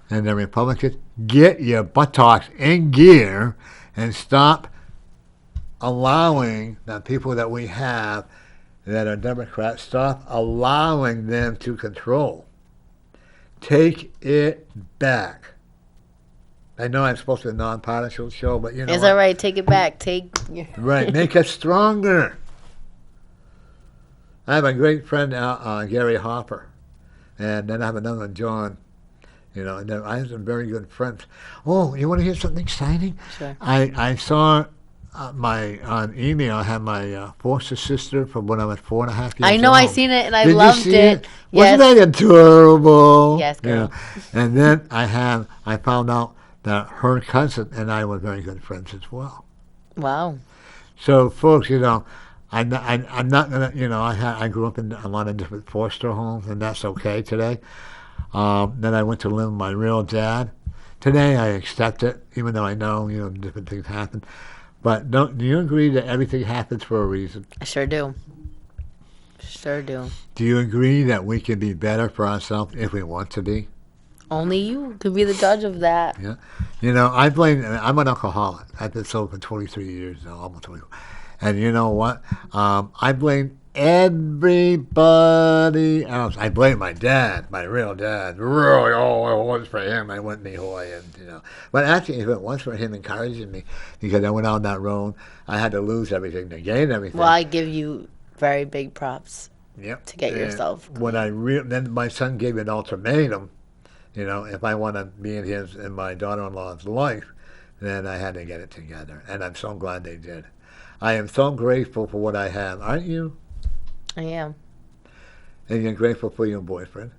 and the Republicans, get your buttocks in gear and stop allowing the people that we have that are Democrats, stop allowing them to control. Take it back. I know I'm supposed to be a non-partisan show, but It's all right. Take it back. Right. Make us stronger. I have a great friend, Gary Hopper, and then I have another one, John. And then I have some very good friends. Oh, you want to hear something exciting? Sure. I saw on email. I had my foster sister from when I was 4.5 years old. I know. I seen it and I Did loved you see it. Wasn't that adorable? Yes, girl. And then I found out that her cousin and I were very good friends as well. Wow. So, folks, I'm not gonna, I grew up in a lot of different foster homes, and that's okay today. Then I went to live with my real dad. Today I accept it, even though I know, different things happen. But do you agree that everything happens for a reason? I sure do. Sure do. Do you agree that we can be better for ourselves if we want to be? Only you could be the judge of that. Yeah. I'm an alcoholic. I've been sober for 23 years now, almost 24. And you know what? I blame everybody else. I blame my dad, my real dad. Really, it was for him. I wouldn't be who I am, But actually, if it was for him encouraging me, because I went on that road, I had to lose everything to gain everything. Well, I give you very big props to get yourself clean. When then my son gave me an ultimatum, if I want to be in his and my daughter-in-law's life, then I had to get it together. And I'm so glad they did. I am so grateful for what I have. Aren't you? I am. And you're grateful for your boyfriend.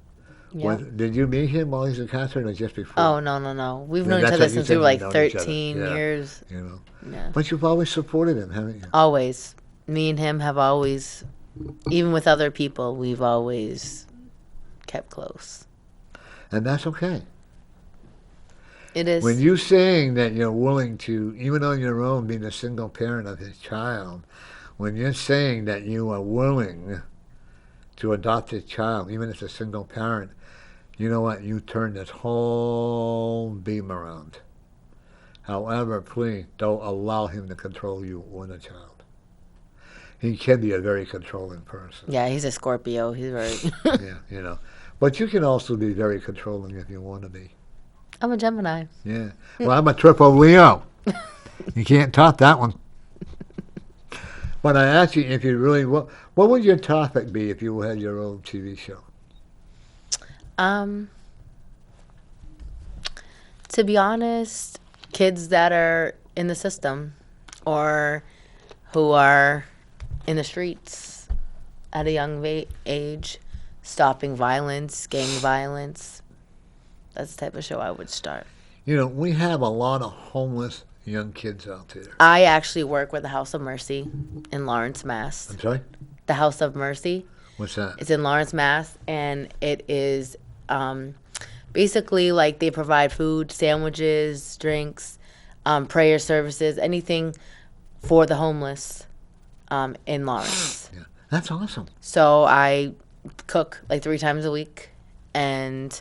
Yeah. Did you meet him while he was incarcerated or just before? Oh, no. We've known each other since we were like 13 years. Yeah. But you've always supported him, haven't you? Always. Me and him have always, even with other people, we've always kept close. And that's okay. It is. When you're saying that you're willing to, even on your own, being a single parent of his child, when you're saying that you are willing to adopt his child, even as a single parent, you know what? You turn this whole beam around. However, please don't allow him to control you or the child. He can be a very controlling person. Yeah, he's a Scorpio. He's very... Yeah. But you can also be very controlling if you want to be. I'm a Gemini. Yeah. Well, I'm a triple Leo. You can't top that one. But I asked you if you really, what would your topic be if you had your own TV show? To be honest, kids that are in the system or who are in the streets at a young age, stopping violence, gang violence. That's the type of show I would start. You know, we have a lot of homeless young kids out there. I actually work with the House of Mercy in Lawrence, Mass. I'm sorry? The House of Mercy. What's that? It's in Lawrence, Mass, and it is basically like they provide food, sandwiches, drinks, prayer services, anything for the homeless in Lawrence. Yeah. That's awesome. So I cook like 3 times a week and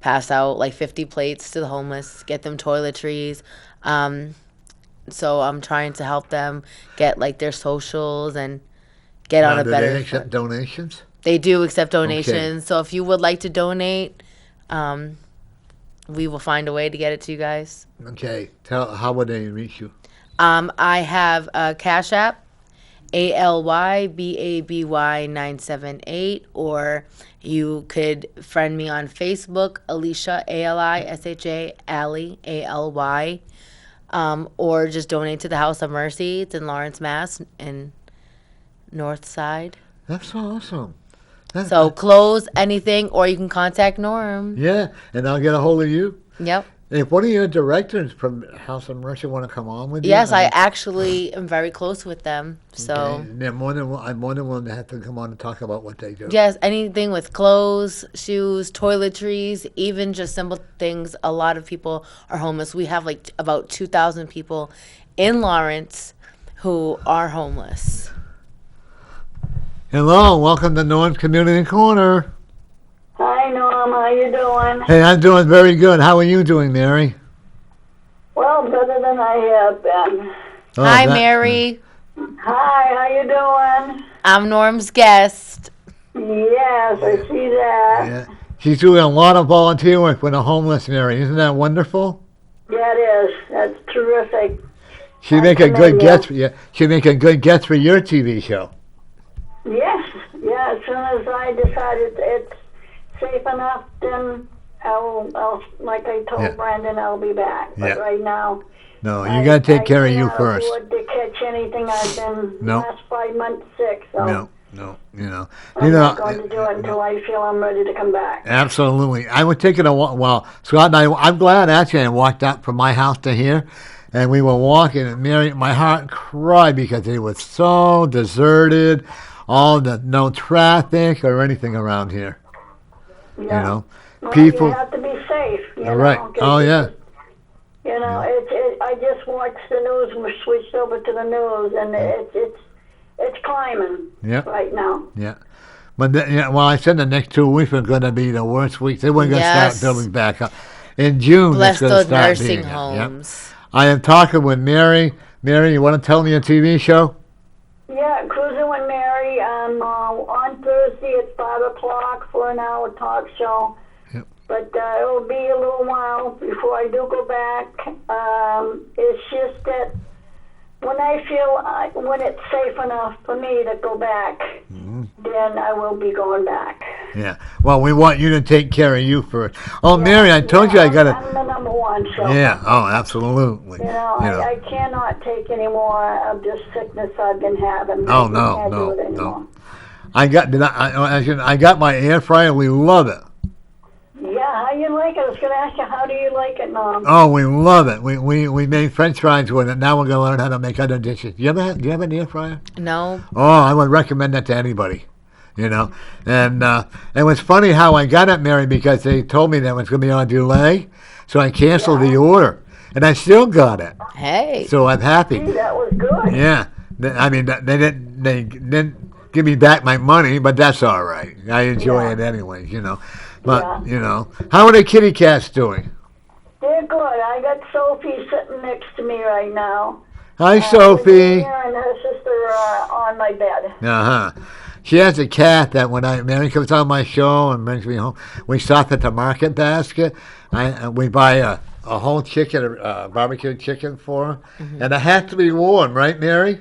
pass out like 50 plates to the homeless, get them toiletries. So I'm trying to help them get like their socials and get on a Do better they accept foot. donations? They do accept donations. So if you would like to donate, we will find a way to get it to you guys. Okay. How would they reach you? I have a Cash App, ALYBABY978, or you could friend me on Facebook, Alisha ALISHA Ali ALY, or just donate to the House of Mercy. It's in Lawrence, Mass, in North Side. That's awesome. So clothes, anything, or you can contact Norm. Yeah, and I'll get a hold of you. Yep. If one of your directors from House of Mercy want to come on with you. Yes, I actually am very close with them. So Okay. They're I'm more than willing to have to come on and talk about what they do. yes, anything with clothes, shoes, toiletries, even just simple things. A lot of people are homeless. We have like about 2,000 people in Lawrence who are homeless. Hello, welcome to Norm Community Corner. Hi, Norm. How you doing? Hey, I'm doing very good. How are you doing, Mary? Well, better than I have been. Oh, Hi, Mary. Hi, how you doing? I'm Norm's guest. Yes, I see that. Yeah. She's doing a lot of volunteer work with the homeless, Mary. Isn't that wonderful? Yeah, it is. That's terrific. She'd make a good guest for you. She'd make a good guest for your TV show. Yes, yeah. As soon as I decided it's safe enough, then I'll like I told Yeah. Brandon, I'll be back. But Yeah. right now, No, you got to take care of you I first. cannot afford to catch anything. I've been No. last 5 months sick, so No, you know. I'm not going to do it until I feel I'm ready to come back. Absolutely. I would take it a while. Well, Scott and I'm glad actually I walked out from my house to here, and we were walking, and Mary, my heart cried because it was so deserted, no traffic or anything around here. Yeah. You know, Well, people. you have to be safe. You know, Right. 'cause Oh yeah. You know, I just watched the news. We switched over to the news, and it's climbing Yeah. right now. Yeah. But well, I said the next 2 weeks are going to be the worst weeks. They weren't going to Yes. start building back up. In June, Bless it's going to those start nursing being. Yep. homes. I am talking with Mary. Mary, you want to tell me your TV show? Yeah, Cruising with Mary on Thursday at 5 o'clock for an hour talk show. Yep. But it'll be a little while before I do go back. It's just that when I feel when it's safe enough for me to go back, then I will be going back. Yeah. Well, we want you to take care of you first. Oh, Mary, I told you I got I'm the number one, so. Yeah. Oh, absolutely. You know, I cannot take any more of this sickness I've been having. Oh, I no, can't no, do it anymore. no. I got my air fryer. We love it. Yeah, how you like it? I was going to ask you, how do you like it, Mom? Oh, we love it. We made French fries with it. Now we're going to learn how to make other dishes. Do you have an air fryer? No. Oh, I would recommend that to anybody. You know, and it was funny how I got it, Mary, because they told me that it was going to be on delay, so I canceled the order, and I still got it. Hey. So I'm happy. Gee, that was good. Yeah, I mean they didn't give me back my money, but that's all right. I enjoy it anyways, you know. But you know, how are the kitty cats doing? They're good. I got Sophie sitting next to me right now. Hi, Sophie. Virginia and her sister are on my bed. Uh huh. She has a cat that when Mary comes on my show and brings me home, we stop at the market basket. We buy a whole chicken, barbecued chicken for her, and it has to be warm, right, Mary?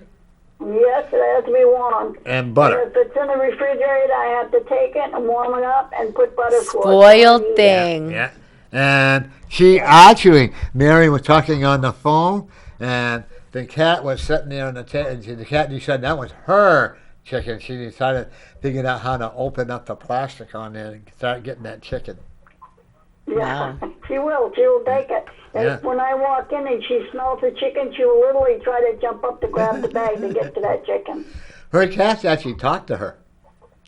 Yes, it has to be warm. And butter. And if it's in the refrigerator, I have to take it and warm it up and put butter for it. Spoiled thing. Yeah. And she actually, Mary was talking on the phone, and the cat was sitting there on the table, and the cat decided that was her chicken. She decided, figured out how to open up the plastic on there and start getting that chicken. Yeah, she will. She will take it. And when I walk in and she smells the chicken, she will literally try to jump up to grab the bag to get to that chicken. Her cats actually talk to her.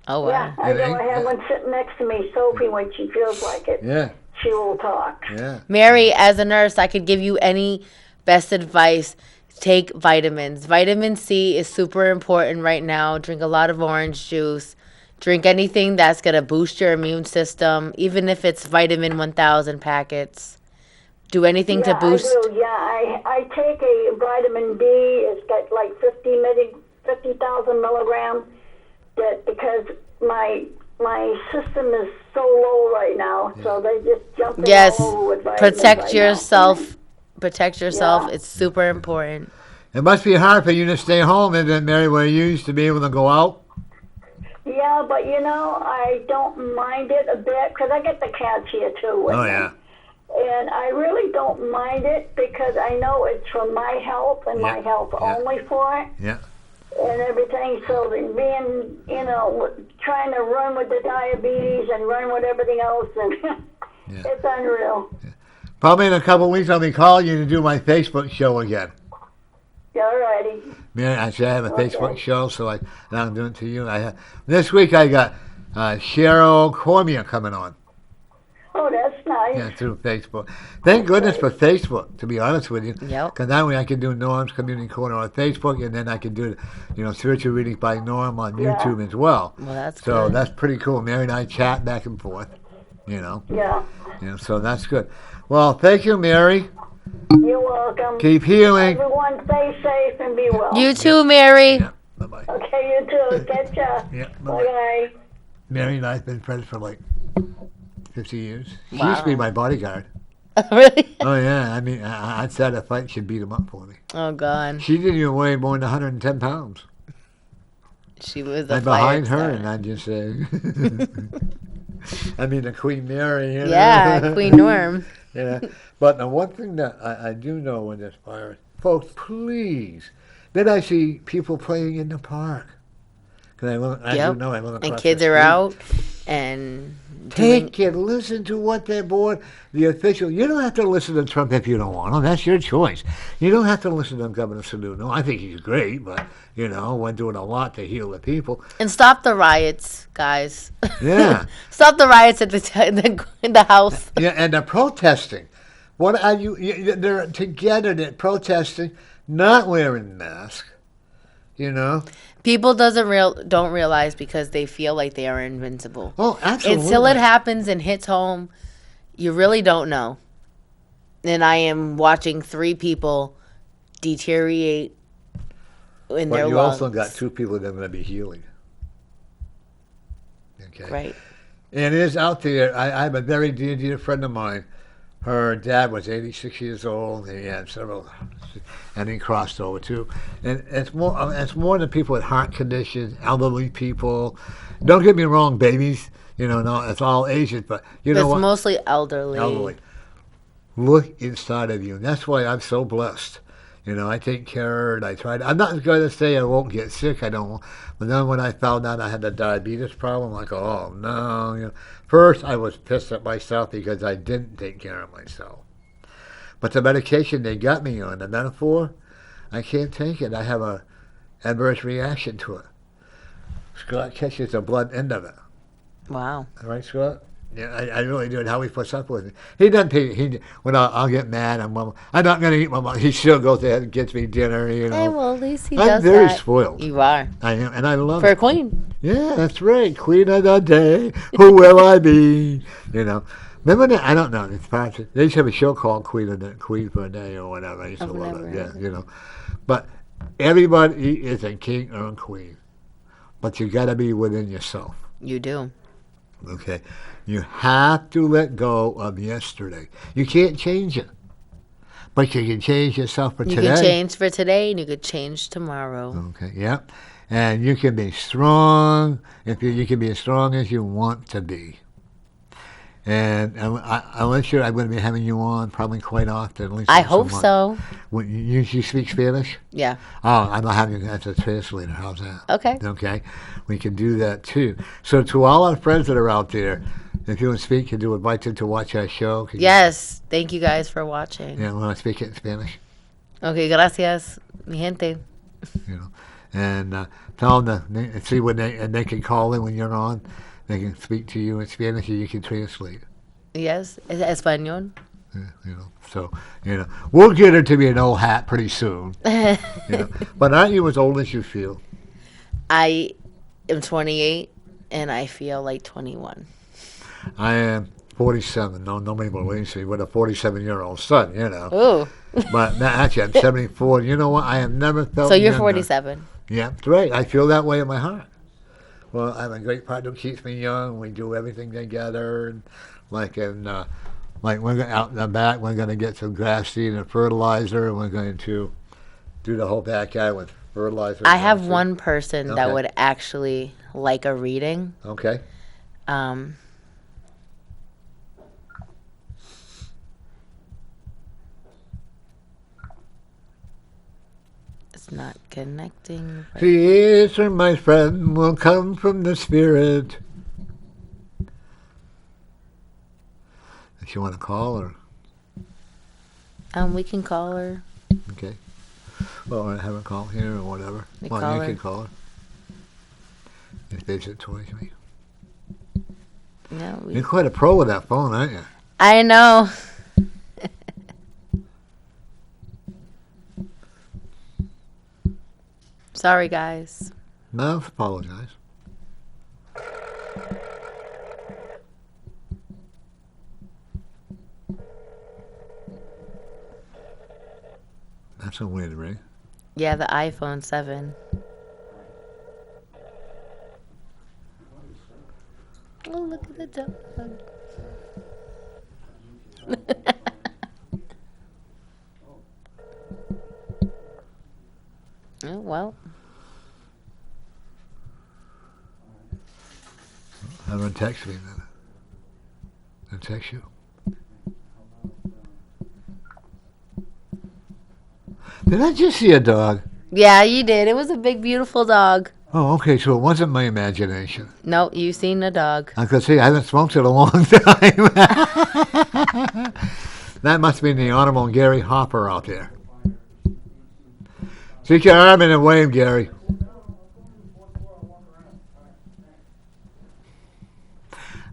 Oh, wow. Yeah, I know. I have one sitting next to me, Sophie, when she feels like it. Yeah. She will talk. Yeah. Mary, as a nurse, I could give you any best advice. Take vitamins. Vitamin C is super important right now. Drink a lot of orange juice. Drink anything that's going to boost your immune system, even if it's vitamin 1000 packets. Do anything to boost. I do. Yeah, I take a vitamin D. It's got like 50,000 milligrams. That because my system is so low right now, so they just jump in all over with vitamins. Protect yourself. Protect yourself. Yeah. It's super important. It must be hard for you to stay home, isn't it, Mary, where you used to be able to go out? Yeah, but I don't mind it a bit because I get the cats here too. Oh, yeah. And I really don't mind it because I know it's for my health and my health only for it. Yeah. And everything. So being, trying to run with the diabetes and run with everything else, and it's unreal. Yeah. Probably in a couple of weeks I'll be calling you to do my Facebook show again. All righty. Mary, I have a Facebook show, so now I'm doing it to you. This week I got Cheryl Cormier coming on. Oh, that's nice. Yeah, through Facebook. Thank goodness for Facebook, to be honest with you. Yep. Because that way I can do Norm's Community Corner on Facebook, and then I can do, spiritual readings by Norm on YouTube as well. Well, that's so good. that's pretty cool. Mary and I chat back and forth, Yeah. So that's good. Well, thank you, Mary. You're welcome. Keep healing. Everyone stay safe and be well. You too, Mary. Yeah. Bye-bye. Okay, you too. Catch ya. Yeah. Bye-bye. Mary and I have been friends for like 50 years. She Wow. used to be my bodyguard. Really? Oh, yeah. I mean, I'd set a fight, she'd beat him up for me. Oh, God. She didn't even weigh more than 110 pounds. She was a I'm behind her, and I just say, I mean, the Queen Mary. Yeah, Queen Norm. But the one thing that I do know in this virus, folks, please. Then I see people playing in the park. Because I live across and kids the are street. out and Take it. Listen to what they're board. The official. You don't have to listen to Trump if you don't want to. That's your choice. You don't have to listen to Governor Sununu. I think he's great, but we're doing a lot to heal the people. And stop the riots, guys. Yeah. Stop the riots at in the house. Yeah, and the protesting. What are you? They're together. They're protesting, not wearing masks. People don't realize because they feel like they are invincible. Oh, absolutely. Until it happens and hits home, you really don't know. And I am watching 3 people deteriorate in their lungs. But you also got 2 people that are going to be healing. Okay. Right. And it is out there. I have a very dear friend of mine. Her dad was 86 years old. And he had several, and he crossed over too. And it's more than people with heart conditions, elderly people. Don't get me wrong, babies. No, it's all Asians, but know what? It's mostly elderly. Elderly. Look inside of you. And that's why I'm so blessed. I take care of it. I'm not going to say I won't get sick. I don't. But then when I found out I had the diabetes problem, I'm like, oh, no. First, I was pissed at myself because I didn't take care of myself. But the medication they got me on, the metaphor, I can't take it. I have a adverse reaction to it. Scott catches the blood end of it. Wow. All right, Scott? Yeah, I really do. And how he puts up with it. He doesn't pay. When I'll get mad, I'm not going to eat my mom. He still goes ahead and gets me dinner. Hey, well, at least he does I'm very that. spoiled. You are. I am, and I love For it. a queen. Yeah, that's right. Queen of the day. Who will I be? Remember that? I don't know. It's part of, they used to have a show called Queen for a Day or whatever. I used to love it. Yeah, But everybody is a king or a queen. but you got to be within yourself. You do. Okay? You have to let go of yesterday. You can't change it. But you can change yourself for You today. can change for today, and you could change tomorrow. Okay, yep. And you can be strong. If you can be as strong as you want to be. And unless I'm going to be having you on probably quite often. At least I not hope much. so. When you speak Spanish? Yeah. Oh, I'm not having you as a translator. How's that? Okay. Okay. We can do that too. So to all our friends that are out there, if you want to speak, can you invite them to watch our show? Can Yes. Thank you guys for watching. You want to speak it in Spanish? Okay, gracias, mi gente. You know, and tell them to see when they can call in when you're on. They can speak to you in Spanish, and you can translate. Yes, español. Yeah, you know, so we'll get her to be an old hat pretty soon. But aren't you as old as you feel? I am 28, and I feel like 21. I am 47. No, nobody believes me with a 47-year-old son. Ooh. But actually, I'm 74. You know what? I have never felt. So you're younger. 47. Yeah, that's right. I feel that way in my heart. Well, I have a great partner who keeps me young. We do everything together, and like we're going out in the back. We're going to get some grass seed and fertilizer, and we're going to do the whole backyard with fertilizer. I have one person that Okay. would actually like a reading. Okay. It's not connecting. But The answer, my friend, will come from the Spirit. If you want to call or we can call her. okay. Well, I have a call here or whatever. We Well, call you her. can call her. If they said towards me. No, You're quite a pro with that phone, aren't you? I know. Sorry, guys. No, apologize. That's a weird ring. Yeah, the iPhone 7. Oh, look at the dog. Oh, well. Have her text me then. I'll text you. Did I just see a dog? Yeah, you did. It was a big, beautiful dog. Oh, okay, so it wasn't my imagination. No, you seen the dog. I could see I haven't smoked in a long time. That must be the Honorable Gary Hopper out there. Stick your arm in and wave, Gary.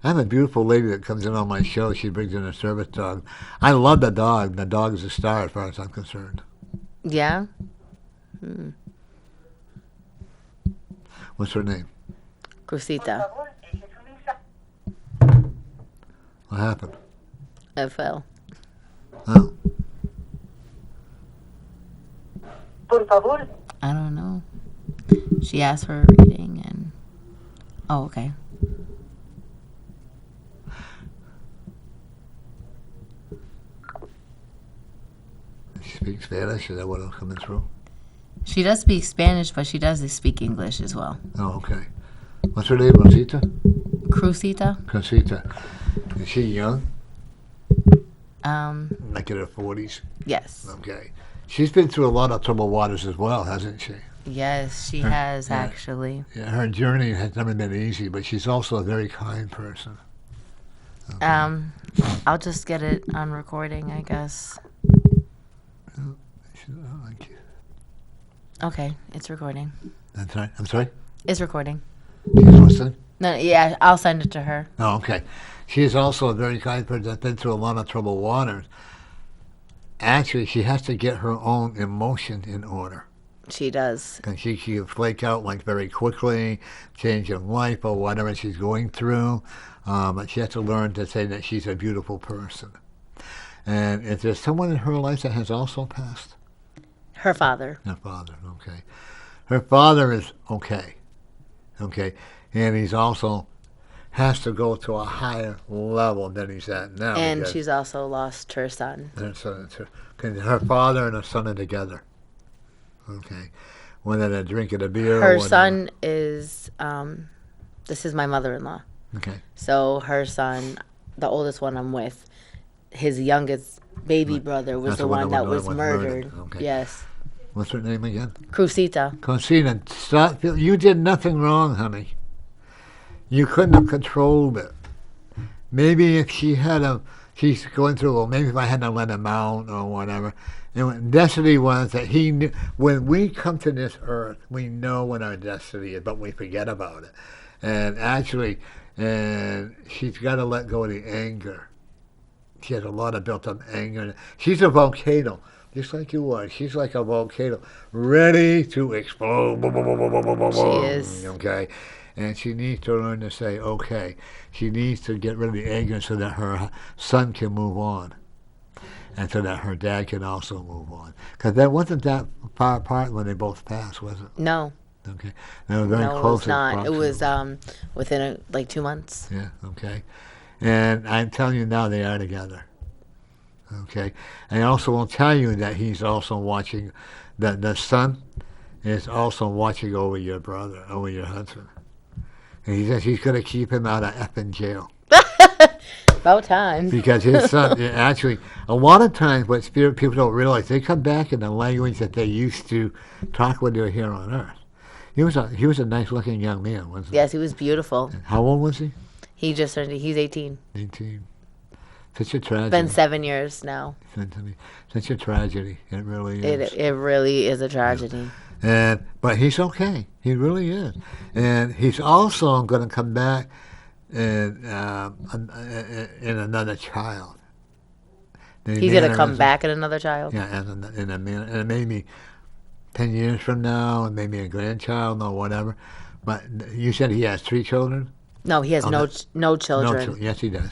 I have a beautiful lady that comes in on my show. She brings in a service dog. I love the dog. The dog is a star as far as I'm concerned. Yeah? What's her name? Crucita. What happened? It fell. Oh. I don't know. She asked for a reading and... Oh, okay. She speaks Spanish. Is that what is coming through? She does speak Spanish, but she does speak English as well. Oh, okay. What's her name? Rosita? Crucita? Rosita. Is she young? Um, Like in her 40s? yes. Okay. She's been through a lot of troubled waters as well, hasn't she? Yes, she Her- has yeah. actually. Yeah, her journey has never been easy, but she's also a very kind person. Okay. I'll just get it on recording, I guess. Thank you. Okay, it's recording. That's right. I'm sorry? It's recording. She's listening? No, yeah, I'll send it to her. Oh, okay. She is also a very kind person that's been through a lot of troubled waters. Actually, she has to get her own emotion in order. She does. And she can flake out like very quickly, change her life or whatever she's going through. But she has to learn to say that she's a beautiful person. And if there's someone in her life that has also passed, Her father. her father, okay. Her father is okay. Okay, and he's also has to go to a higher level than he's at now. And because she's also lost her son. her father and her son are together. Okay, whether they're drinking a beer. Her or son is. This is my mother-in-law. Okay. So her son, the oldest one I'm with, his youngest baby brother was That's the one that was murdered. Okay. Yes. What's her name again? Crucita. Consina, stop. You did nothing wrong, honey. You couldn't have controlled it. Maybe if she's going through, well, maybe if I hadn't let him out or whatever. And destiny was that he knew, when we come to this earth, we know what our destiny is, but we forget about it. And actually, she's got to let go of the anger. She has a lot of built-up anger. She's a volcano, just like you are. She's like a volcano, ready to explode. She is. Okay? And she needs to learn to say, okay. She needs to get rid of the anger so that her son can move on. And so that her dad can also move on. Because that wasn't that far apart when they both passed, was it? No. Okay. They were very No, it close. was not. It was within 2 months. Yeah, okay. And I'm telling you now they are together. Okay. And I also will tell you that he's also watching, that the son is also watching over your brother, over your husband. And he says he's going to keep him out of effing jail. About time. Because his son, actually, a lot of times what spirit people don't realize, they come back in the language that they used to talk when they were here on earth. He was a nice-looking young man, wasn't he? Yes, he was beautiful. How old was he? He's 18. 18. Such a tragedy. It's been 7 years now. Such a tragedy. It really is. It really is a tragedy. But he's okay. He really is. And he's also going to come back in another child. He's going to come back in another child? Yeah, and maybe 10 years from now, and maybe a grandchild or whatever. But you said he has 3 children? No, he has no children. Yes, he does.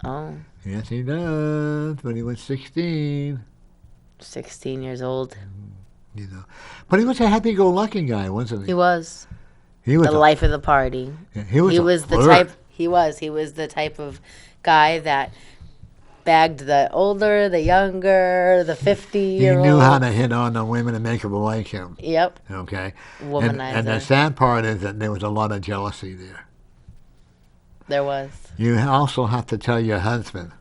Oh. Yes, he does. When he was 16. 16 years old. You know, but he was a happy-go-lucky guy, wasn't he? He was. He was the life of the party. He was the type. He was the type of guy that bagged the older, the younger, the 50-year-old. He knew how to hit on the women and make them like him. Yep. Okay. Womanizer. And the sad part is that there was a lot of jealousy there. There was. You also have to tell your husband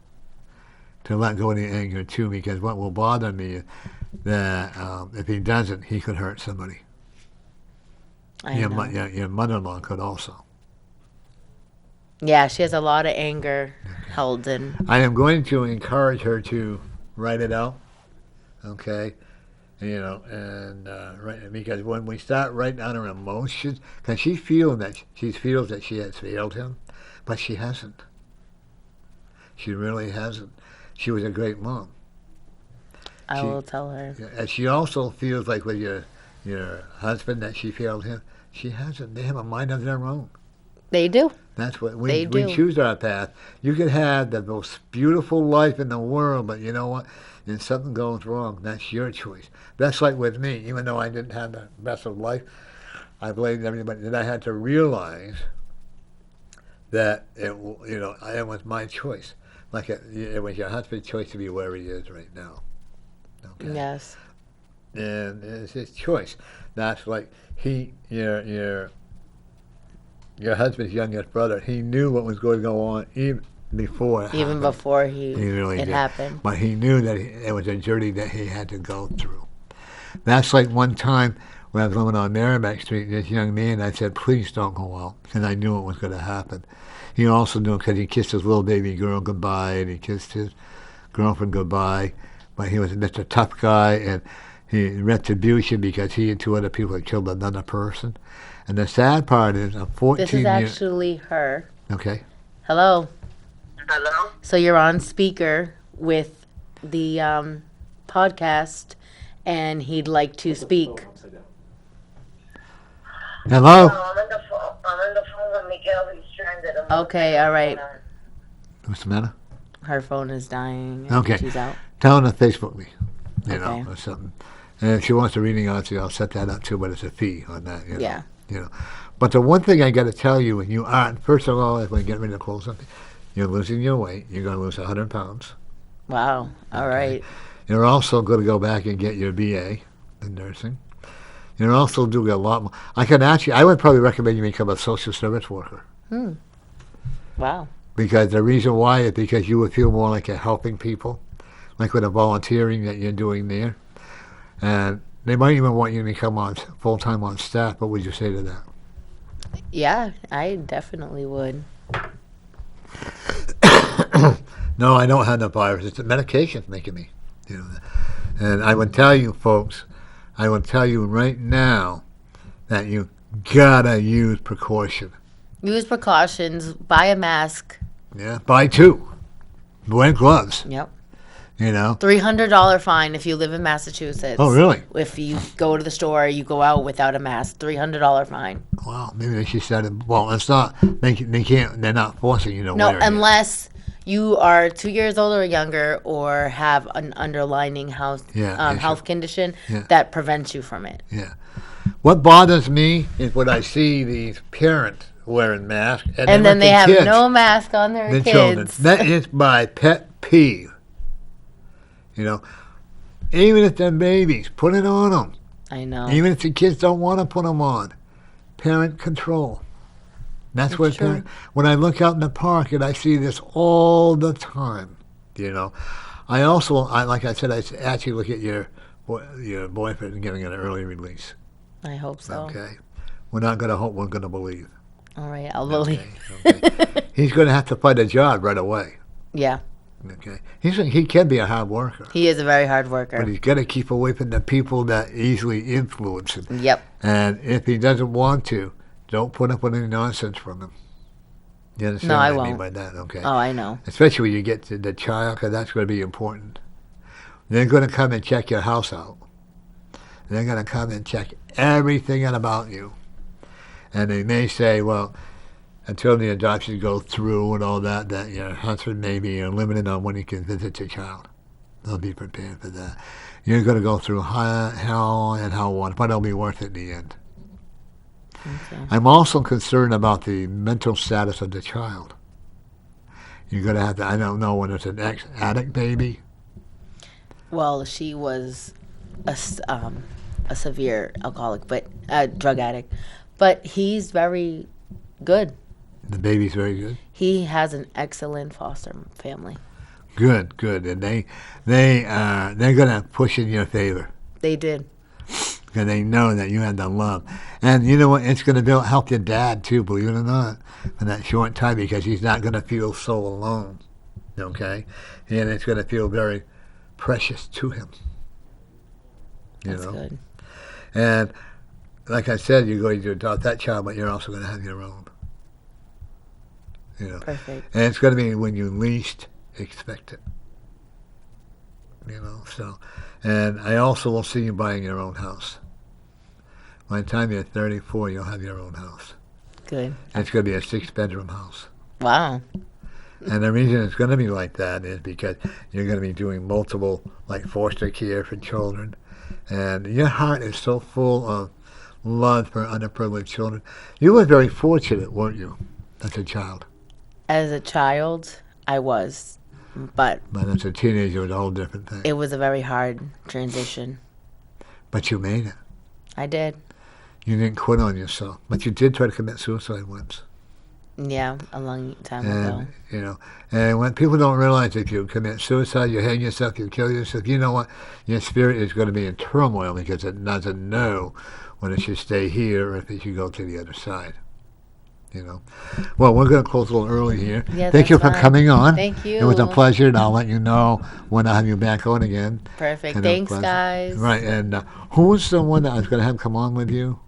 to let go of the anger too, because what will bother me is that if he doesn't, he could hurt somebody. Your mother-in-law could also. Yeah, she has a lot of anger held in. I am going to encourage her to write it out, okay? And because when we start writing down her emotions, because she feels that she has failed him, but she hasn't. She really hasn't. She was a great mom. I will tell her. And she also feels like with your husband that she failed him. She hasn't. They have a mind of their own. They do. That's what we choose our path. You can have the most beautiful life in the world, but you know what? If something goes wrong, that's your choice. That's like with me. Even though I didn't have the best of life, I blamed everybody. Then I had to realize that it was my choice. Like it was your husband's choice to be where he is right now. Okay. Yes. And it's his choice. That's like your husband's youngest brother. He knew what was going to go on even before it happened. But he knew that it was a journey that he had to go through. That's like one time when I was living on Merrimack Street, this young man, I said, please don't go out, because I knew it was going to happen. He also knew because he kissed his little baby girl goodbye, and he kissed his girlfriend goodbye, but he was Mr. Tough Guy, and he retribution because he and 2 other people had killed another person. And the sad part is, a 14-year... This is actually her. Okay. Hello. Hello? So you're on speaker with the podcast, and he'd like to speak. Hello? I'm on the phone with Miguel. He's stranded. Okay, all right. What's the matter? Her phone is dying. And Okay. She's out. Tell her to Facebook me, Okay. or something. And if she wants a reading, I'll set that up too, but it's a fee on that. Yeah. You know, but the one thing I got to tell you, when you are, first of all, if we get ready to close something, you're losing your weight. You're going to lose 100 pounds. Wow. All right. You're also going to go back and get your BA in nursing. You're also doing a lot more. I would probably recommend you become a social service worker. Wow. Because the reason why is because you would feel more like you're helping people, like with the volunteering that you're doing there. And they might even want you to become on full-time on staff. What would you say to that? Yeah, I definitely would. No, I don't have the virus. It's the medication's making me. And I would tell you, folks, I will tell you right now that you gotta use precaution. Use precautions. Buy a mask. Yeah, buy 2. Wear gloves. Yep. $300 fine if you live in Massachusetts. Oh, really? If you go to the store, you go out without a mask. $300 fine. Wow, maybe they should set it. Well, it's not. They can't. They're not forcing you to No, wear it. unless you are 2 years old or younger, or have an underlying health condition that prevents you from it. Yeah. What bothers me is when I see these parents wearing masks and then they have no mask on their kids. Children. That is my pet peeve. Even if they're babies, put it on them. I know. Even if the kids don't want to put them on. Parent control. That's what true. When I look out in the park and I see this all the time, I also, like I said, I actually look at your boyfriend and giving an early release. I hope so. Okay. We're not going to hope, we're going to believe. All right, I'll believe. Okay. He's going to have to find a job right away. Yeah. Okay. He can be a hard worker. He is a very hard worker. But he's got to keep away from the people that easily influence him. Yep. And if he doesn't want to, don't put up with any nonsense from him. You understand I what I mean won't. by that? Okay. Oh, I know. Especially when you get to the child, because that's going to be important. They're going to come and check your house out. They're going to come and check everything out about you. And they may say, well, until the adoption goes through and all that your husband may be limited on when he can visit your child. They'll be prepared for that. You're going to go through hell and high water, but it'll be worth it in the end. Okay. I'm also concerned about the mental status of the child. You're going to have to, I don't know when it's an ex-addict baby. Well, she was a severe alcoholic, but a drug addict. But he's very good. The baby's very good. He has an excellent foster family. Good, and they're going to push in your favor. They did. Because they know that you have the love. And you know what? It's going to help your dad, too, believe it or not, for that short time, because he's not going to feel so alone. Okay? And it's going to feel very precious to him. That's good. And like I said, you're going to adopt that child, but you're also going to have your own. Perfect. And it's going to be when you least expect it. So. And I also will see you buying your own house. By the time you're 34, you'll have your own house. Good. And it's going to be a 6-bedroom house. Wow. And the reason it's going to be like that is because you're going to be doing multiple, like foster care for children. And your heart is so full of love for underprivileged children. You were very fortunate, weren't you, as a child? As a child, I was. But as a teenager, it was a whole different thing. It was a very hard transition. But you made it. I did. You didn't quit on yourself. But you did try to commit suicide once. Yeah, a long time ago. And when people don't realize if you commit suicide, you hang yourself, you kill yourself, you know what? Your spirit is going to be in turmoil because it doesn't know when it should stay here or if it should go to the other side. Well, we're going to close a little early here. Yeah, Thank you for coming on. Thank you. It was a pleasure, and I'll let you know when I have you back on again. Perfect. Thanks, guys. Right, and who was the one that I was going to have come on with you?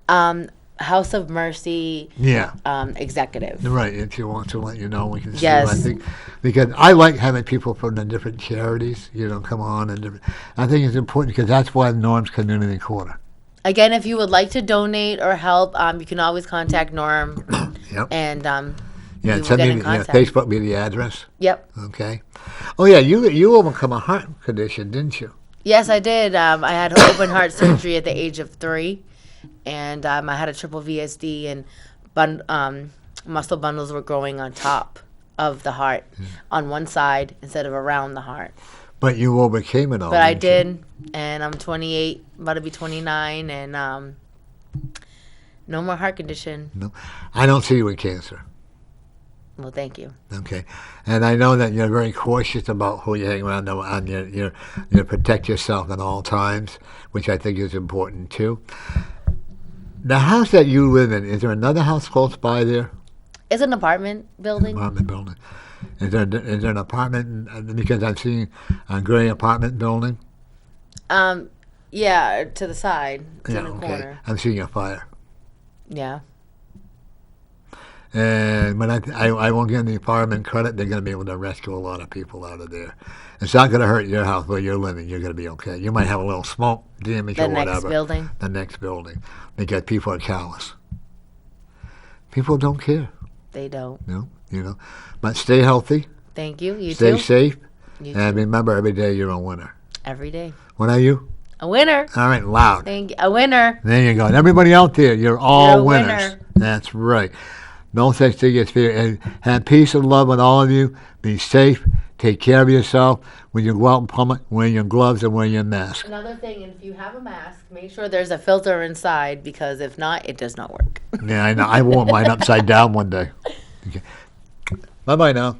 House of Mercy. Yeah. Executive. Right, if you want to let you know, we can. Yes. I think because I like having people from the different charities, come on and different. I think it's important because that's why Norm's Community Corner. Again, if you would like to donate or help, you can always contact Norm. Yep. And we will get in contact. Facebook me the address. Yep. Okay. Oh yeah, you overcome a heart condition, didn't you? Yes, I did. I had open heart surgery at the age of 3, and I had a triple VSD, and muscle bundles were growing on top of the heart on one side instead of around the heart. But you overcame it all. But I didn't you? did, and I'm 28, about to be 29, and no more heart condition. No, I don't see you with cancer. Well, thank you. Okay, and I know that you're very cautious about who you hang around, and you protect yourself at all times, which I think is important too. The house that you live in, is there another house close by there? It's an apartment building. Apartment building. Is there an apartment? Because I've seen a gray apartment building. Yeah, to the side, Yeah, in the okay. corner. I'm seeing a fire. Yeah. And when I won't give the apartment credit, they're going to be able to rescue a lot of people out of there. It's not going to hurt your house where you're living. You're going to be okay. You might have a little smoke damage The or whatever. next building. The next building. Because people are callous. People don't care. They don't. But stay healthy. Thank you. You Stay too. safe. You And too. remember, every day you're a winner. Every day. What are you? A winner. All right, loud. Thank you. A winner. There you go. And everybody out there, you're all You're a winners. winner. That's right. No such thing as fear. And have peace and love with all of you. Be safe. Take care of yourself. When you go out in public, wear your gloves and wear your mask. Another thing, if you have a mask, make sure there's a filter inside, because if not, it does not work. Yeah, I know. I wore mine upside down one day. Okay. Bye-bye now.